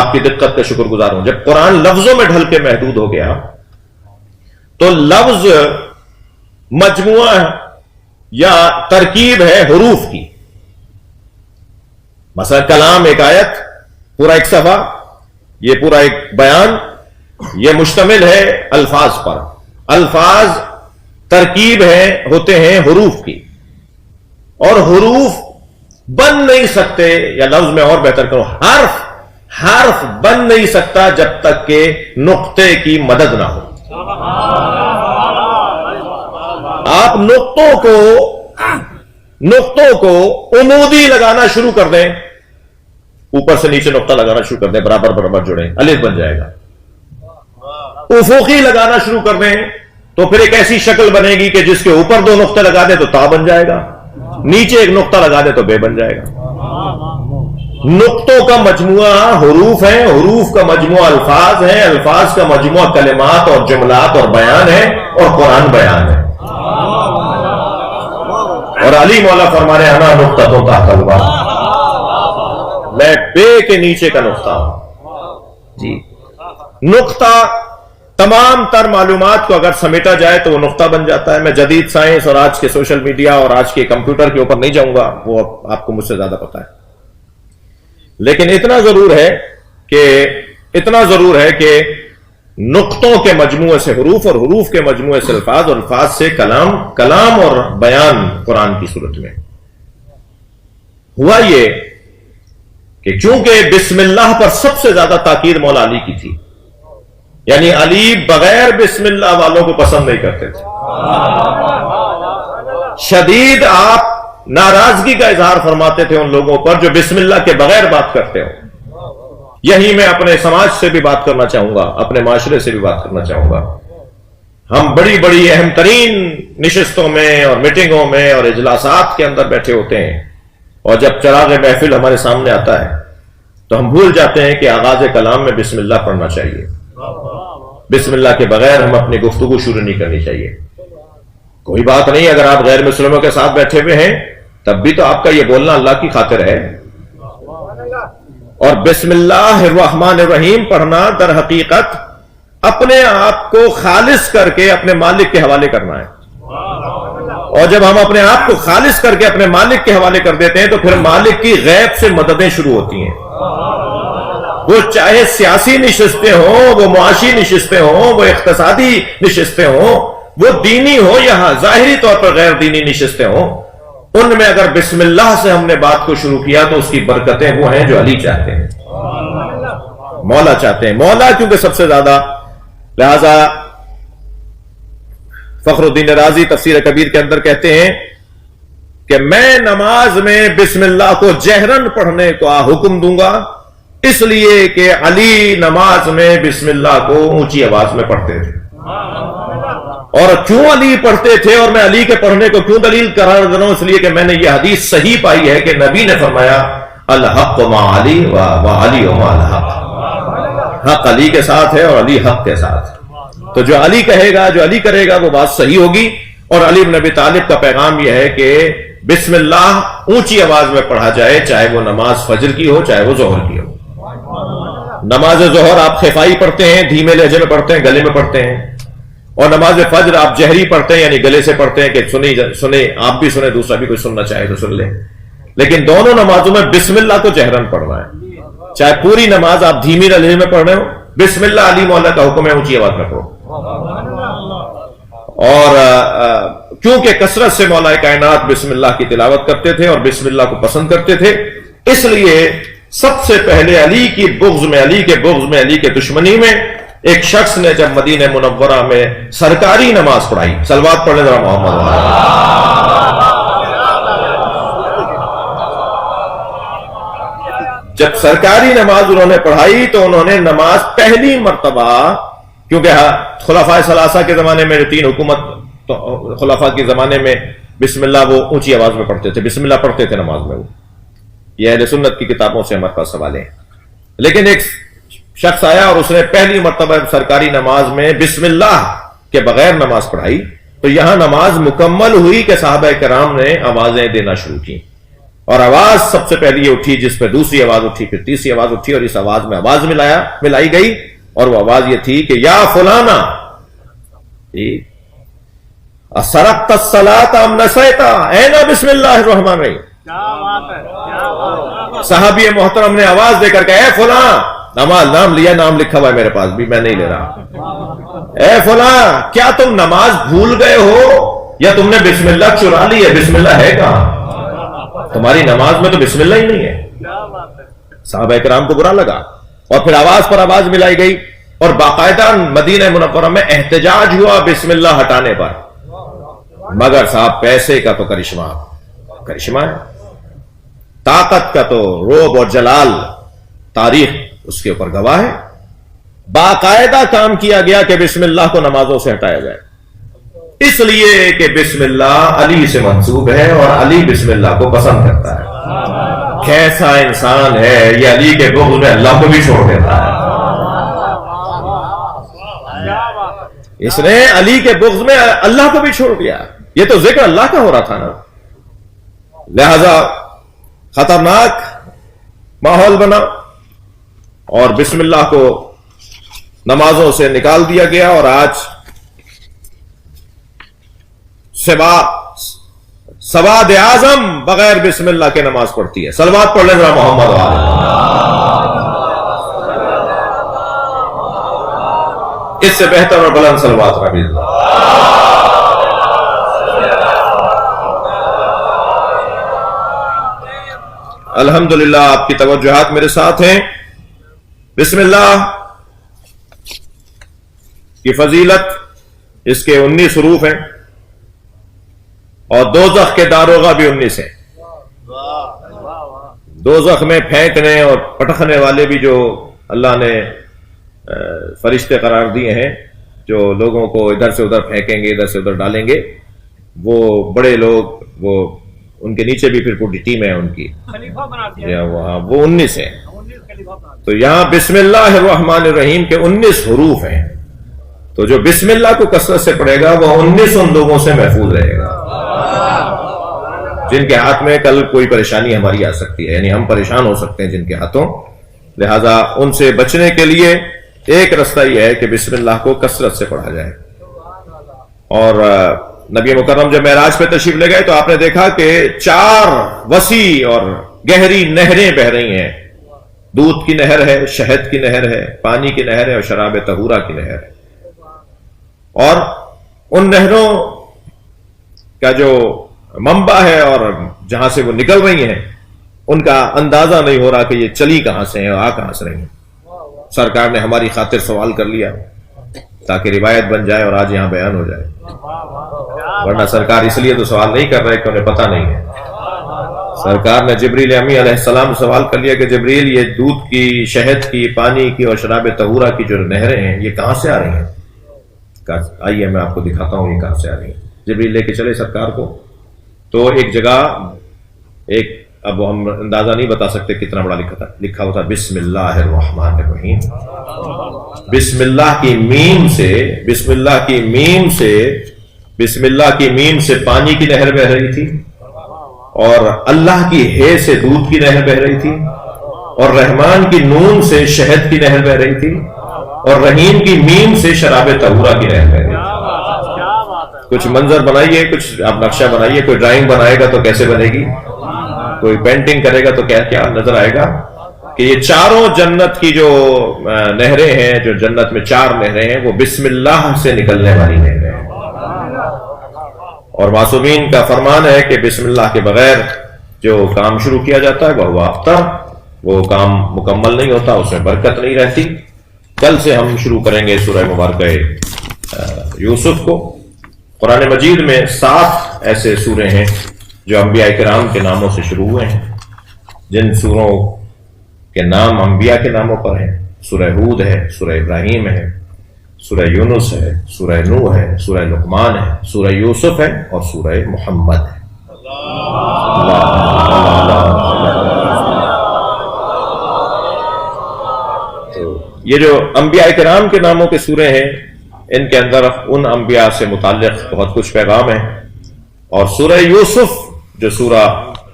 آپ کی دقت کا شکر گزار ہوں، جب قرآن لفظوں میں ڈھل کے محدود ہو گیا تو لفظ مجموعہ یا ترکیب ہے حروف کی. مثلا کلام ایک آیت، پورا ایک صفحہ، یہ پورا ایک بیان، یہ مشتمل ہے الفاظ پر. الفاظ ترکیب ہوتے ہیں حروف کی، اور حروف بن نہیں سکتے، یا لفظ میں اور بہتر کروں، حرف بن نہیں سکتا جب تک کہ نقطے کی مدد نہ ہو. آپ نقطوں کو عمودی لگانا شروع کر دیں، اوپر سے نیچے نقطہ لگانا شروع کر دیں، برابر برابر جوڑیں، الف بن جائے گا۔ افقی لگانا شروع کر دیں تو پھر ایک ایسی شکل بنے گی کہ جس کے اوپر دو نقطے لگا دیں تو تا بن جائے گا، نیچے ایک نقطہ لگا دیں تو بے بن جائے گا۔ نقطوں کا مجموعہ حروف ہیں، حروف کا مجموعہ الفاظ ہیں، الفاظ کا مجموعہ کلمات اور جملات اور بیان ہے، اور قرآن بیان ہے۔ اور علی مولا فرما رہے انا نقطۃ تحت الباء، میں بے کے نیچے کا نقطہ ہوں جی۔ نقطہ تمام تر معلومات کو اگر سمیٹا جائے تو وہ نقطہ بن جاتا ہے۔ میں جدید سائنس اور آج کے سوشل میڈیا اور آج کے کمپیوٹر کے اوپر نہیں جاؤں گا، وہ آپ کو مجھ سے زیادہ پتا ہے، لیکن اتنا ضرور ہے کہ نقطوں کے مجموعے سے حروف اور حروف کے مجموعے سے الفاظ اور الفاظ سے کلام اور بیان قرآن کی صورت میں ہوا۔ یہ کہ چونکہ بسم اللہ پر سب سے زیادہ تاکید مولا علی کی تھی، یعنی علی بغیر بسم اللہ والوں کو پسند نہیں کرتے تھے، شدید آپ ناراضگی کا اظہار فرماتے تھے ان لوگوں پر جو بسم اللہ کے بغیر بات کرتے ہو۔ یہی میں اپنے سماج سے بھی بات کرنا چاہوں گا، اپنے معاشرے سے بھی بات کرنا چاہوں گا۔ ہم بڑی بڑی اہم ترین نشستوں میں اور میٹنگوں میں اور اجلاسات کے اندر بیٹھے ہوتے ہیں، اور جب چراغ محفل ہمارے سامنے آتا ہے تو ہم بھول جاتے ہیں کہ آغاز کلام میں بسم اللہ پڑھنا چاہیے، بسم اللہ کے بغیر ہم اپنی گفتگو شروع نہیں کرنی چاہیے۔ کوئی بات نہیں، اگر آپ غیر مسلموں کے ساتھ بیٹھے ہوئے ہیں تب بھی تو آپ کا یہ بولنا اللہ کی خاطر ہے، اور بسم اللہ الرحمن الرحیم پڑھنا در حقیقت اپنے آپ کو خالص کر کے اپنے مالک کے حوالے کرنا ہے، اور جب ہم اپنے آپ کو خالص کر کے اپنے مالک کے حوالے کر دیتے ہیں تو پھر مالک کی غیب سے مددیں شروع ہوتی ہیں، وہ چاہے سیاسی نشستیں ہوں، وہ معاشی نشستیں ہوں، وہ اقتصادی نشستیں ہوں، وہ دینی ہو یا ظاہری طور پر غیر دینی نشستیں ہوں، ان میں اگر بسم اللہ سے ہم نے بات کو شروع کیا تو اس کی برکتیں وہ ہیں جو علی چاہتے ہیں، مولا چاہتے ہیں۔ مولا کیونکہ سب سے زیادہ، لہذا فخر الدین رازی تفسیر کبیر کے اندر کہتے ہیں کہ میں نماز میں بسم اللہ کو جہرن پڑھنے کا حکم دوں گا، اس لیے کہ علی نماز میں بسم اللہ کو اونچی آواز میں پڑھتے تھے۔ اور کیوں علی پڑھتے تھے اور میں علی کے پڑھنے کو کیوں دلیل قرار دے رہا ہوں؟ اس لیے کہ میں نے یہ حدیث صحیح پائی ہے کہ نبی نے فرمایا الحق مع علی و علی مع الحق، حق علی کے ساتھ ہے اور علی حق کے ساتھ۔ تو جو علی کہے گا، جو علی کرے گا، وہ بات صحیح ہوگی۔ اور علی بن ابی طالب کا پیغام یہ ہے کہ بسم اللہ اونچی آواز میں پڑھا جائے، چاہے وہ نماز فجر کی ہو چاہے وہ ظہر کی ہو۔ نماز ظہر آپ خفائی پڑھتے ہیں، دھیمے لہجے میں پڑھتے ہیں، گلے میں پڑھتے ہیں، اور نماز فجر آپ جہری پڑھتے ہیں، یعنی گلے سے پڑھتے ہیں کہ سنیں آپ بھی سنیں، دوسرا بھی کوئی سننا چاہے تو سن لیں۔ لیکن دونوں نمازوں میں بسم اللہ کو جہرن پڑھنا ہے، چاہے پوری نماز آپ دھیمی لہجے میں پڑھ رہے ہو، بسم اللہ علی مولا کا حکم ہے اونچی آواز میں پڑھو۔ اور کیونکہ کثرت سے مولا کائنات بسم اللہ کی تلاوت کرتے تھے اور بسم اللہ کو پسند کرتے تھے، اس لیے سب سے پہلے علی کے بغض میں علی کے دشمنی میں ایک شخص نے جب مدینہ منورہ میں سرکاری نماز پڑھائی، صلوات پڑھنے ذرا محمد، جب سرکاری نماز انہوں نے پڑھائی تو انہوں نے نماز پہلی مرتبہ، کیونکہ خلفائے ثلاثہ کے زمانے میں تین حکومت خلفاء کے زمانے میں بسم اللہ وہ اونچی آواز میں پڑھتے تھے، بسم اللہ پڑھتے تھے نماز میں، وہ یہ اہل سنت کی کتابوں سے ہمارے پاس سوال ہے۔ لیکن ایک شخص آیا اور اس نے پہلی مرتبہ سرکاری نماز میں بسم اللہ کے بغیر نماز پڑھائی، تو یہاں نماز مکمل ہوئی کہ صحابہ کرام نے آوازیں دینا شروع کی، اور آواز سب سے پہلی یہ اٹھی جس پہ دوسری آواز اٹھی، پھر تیسری آواز اٹھی، اور اس آواز میں آواز ملائی گئی، اور وہ آواز یہ تھی کہ یا فلانا سرقت الصلاۃ ام نسیت اینا بسم اللہ الرحمن الرحیم۔ صحابی محترم نے آواز دے کر کہ اے فلاں، نام لیا، نام لکھا ہوا ہے میرے پاس بھی، میں نہیں لے رہا، اے فلاں کیا تم نماز بھول گئے ہو یا تم نے بسم اللہ چرا لی ہے؟ بسم اللہ ہے کہاں؟ تمہاری نماز میں تو بسم اللہ ہی نہیں ہے۔ صحابہ کرام کو برا لگا، اور پھر آواز پر آواز ملائی گئی، اور باقاعدہ مدینہ منورہ میں احتجاج ہوا بسم اللہ ہٹانے پر، مگر صاحب پیسے کا تو کرشمہ کرشمہ ہے، طاقت کا تو روب اور جلال تاریخ اس کے اوپر گواہ ہے۔ باقاعدہ کام کیا گیا کہ بسم اللہ کو نمازوں سے ہٹایا جائے، اس لیے کہ بسم اللہ علی سے منسوب ہے اور علی بسم اللہ کو پسند کرتا ہے۔ کیسا انسان ہے یہ، علی کے بغض میں اللہ کو بھی چھوڑ دیتا ہے۔ اس نے علی کے بغض میں اللہ کو بھی چھوڑ دیا، یہ تو ذکر اللہ کا ہو رہا تھا نا۔ لہذا خطرناک ماحول بنا اور بسم اللہ کو نمازوں سے نکال دیا گیا، اور آج سواد اعظم بغیر بسم اللہ کے نماز پڑھتی ہے۔ صلوات پڑھ لیں ذرا محمد علیہ۔ اس سے بہتر اور بلند صلوات نبی اللہ۔ الحمدللہ آپ کی توجہات میرے ساتھ ہیں۔ بسم اللہ کی فضیلت، اس کے 19 حروف ہیں، اور دوزخ کے داروغہ بھی 19 ہیں۔ دوزخ میں پھینکنے اور پٹکنے والے بھی جو اللہ نے فرشتے قرار دیے ہیں، جو لوگوں کو ادھر سے ادھر پھینکیں گے، ادھر سے ادھر ڈالیں گے، وہ بڑے لوگ، وہ ان کے نیچے بھی پھر پوری ٹیم ہے ان کی، وہ 19 ہیں۔ تو یہاں بسم اللہ الرحمن الرحیم کے 19 حروف ہیں، تو جو بسم اللہ کو کثرت سے پڑھے گا وہ 19 ان لوگوں سے محفوظ رہے گا جن کے ہاتھ میں کل کوئی پریشانی ہماری آ سکتی ہے، یعنی ہم پریشان ہو سکتے ہیں جن کے ہاتھوں۔ لہذا ان سے بچنے کے لیے ایک رستہ یہ ہے کہ بسم اللہ کو کثرت سے پڑھا جائے۔ اور نبی مکرم جب معراج پہ تشریف لے گئے تو آپ نے دیکھا کہ 4 وسیع اور گہری نہریں بہ رہی ہیں۔ دودھ کی نہر ہے، شہد کی نہر ہے، پانی کی نہر ہے، اور شراب طہورہ کی نہر ہے۔ اور ان نہروں کا جو منبع ہے اور جہاں سے وہ نکل رہی ہیں، ان کا اندازہ نہیں ہو رہا کہ یہ چلی کہاں سے ہیں اور آ کہاں سے رہی ہیں۔ سرکار نے ہماری خاطر سوال کر لیا تاکہ روایت بن جائے اور آج یہاں بیان ہو جائے، ورنہ سرکار اس لیے تو سوال نہیں کر رہے کہ انہیں پتہ نہیں ہے۔ سرکار نے جبریل امی علیہ السلام سوال کر لیا کہ جبریل، یہ دودھ کی، شہد کی، پانی کی اور شراب طہورہ کی جو نہریں ہیں یہ کہاں سے آ رہی ہیں؟ آئیے میں آپ کو دکھاتا ہوں یہ کہاں سے آ رہی ہیں۔ جبریل لے کے چلے سرکار کو، تو ایک جگہ اب ہم اندازہ نہیں بتا سکتے کتنا بڑا لکھا ہوتا بسم اللہ الرحمن الرحیم۔ بسم اللہ کی میم سے پانی کی نہر بہ رہی تھی، اور اللہ کی ہے سے دودھ کی نہر بہ رہی تھی، اور رحمان کی نون سے شہد کی نہر بہ رہی تھی، اور رحیم کی میم سے شراب طہورہ کی نہر بہ رہی تھی۔ کچھ منظر بنائیے، کچھ آپ نقشہ بنائیے، کوئی ڈرائنگ بنائے گا تو کیسے بنے گی، کوئی پینٹنگ کرے گا تو کیا نظر آئے گا کہ یہ چاروں جنت کی جو نہریں ہیں، جو جنت میں 4 نہریں ہیں، وہ بسم اللہ سے نکلنے والی نہریں ہیں۔ اور معصومین کا فرمان ہے کہ بسم اللہ کے بغیر جو کام شروع کیا جاتا ہے وہ ابتر، وہ کام مکمل نہیں ہوتا، اس میں برکت نہیں رہتی۔ کل سے ہم شروع کریں گے سورہ مبارکہ یوسف کو۔ قرآن مجید میں 7 ایسے سورے ہیں جو انبیاء کرام کے ناموں سے شروع ہوئے ہیں، جن سوروں کے نام انبیاء کے ناموں پر ہیں۔ سورہ ہود ہے، سورہ ابراہیم ہے، سورہ یونس ہے، سورہ نوح ہے، سورہ لقمان ہے، سورہ یوسف ہے، اور سورہ محمد ہے۔ تو یہ جو انبیاء کرام کے ناموں کے سورے ہیں، ان کے اندر ان انبیاء سے متعلق بہت کچھ پیغام ہے۔ اور سورہ یوسف جو سورہ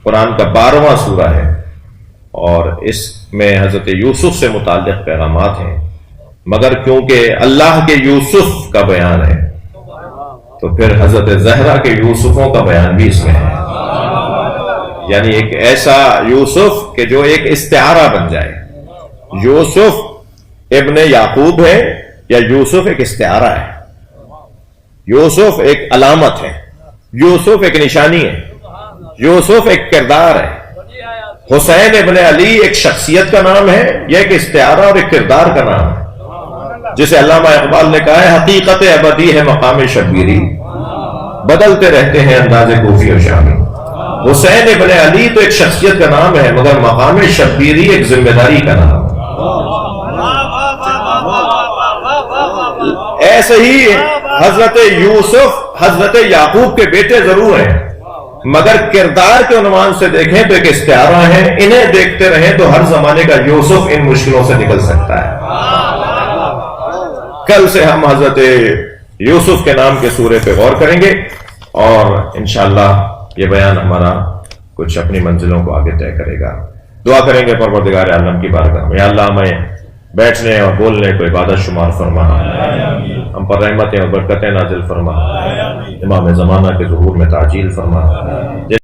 قرآن کا 12واں سورہ ہے، اور اس میں حضرت یوسف سے متعلق پیغامات ہیں، مگر کیونکہ اللہ کے یوسف کا بیان ہے تو پھر حضرت زہرا کے یوسفوں کا بیان بھی اس میں ہے، یعنی ایک ایسا یوسف کہ جو ایک استعارہ بن جائے۔ یوسف ابن یعقوب ہے یا یوسف ایک استعارہ ہے، یوسف ایک علامت ہے، یوسف ایک نشانی ہے، یوسف ایک کردار ہے۔ حسین ابن علی ایک شخصیت کا نام ہے، یہ ایک استعارہ اور ایک کردار کا نام ہے، جسے علامہ اقبال نے کہا ہے حقیقت ابدی ہے مقام شبیری، بدلتے رہتے ہیں انداز کوفی و شامی. حسین ابن علی تو ایک شخصیت کا نام ہے، مگر مقام شبیری ایک ذمہ داری کا نام ہے. ایسے ہی حضرت یوسف حضرت یعقوب کے بیٹے ضرور ہیں، مگر کردار کے عنوان سے دیکھیں تو ایک استعارہ ہے. انہیں دیکھتے رہیں تو ہر زمانے کا یوسف ان مشکلوں سے نکل سکتا ہے. کل سے ہم حضرت یوسف کے نام کے سورے پہ غور کریں گے، اور انشاءاللہ یہ بیان ہمارا کچھ اپنی منزلوں کو آگے طے کرے گا. دعا کریں گے پروردگار عالم کی بارگاہ میں، یا اللہ ہمیں بیٹھنے اور بولنے کو عبادت شمار فرما، ہم پر رحمتیں اور برکتیں نازل فرما، امام زمانہ کے ظہور میں تعجیل فرما.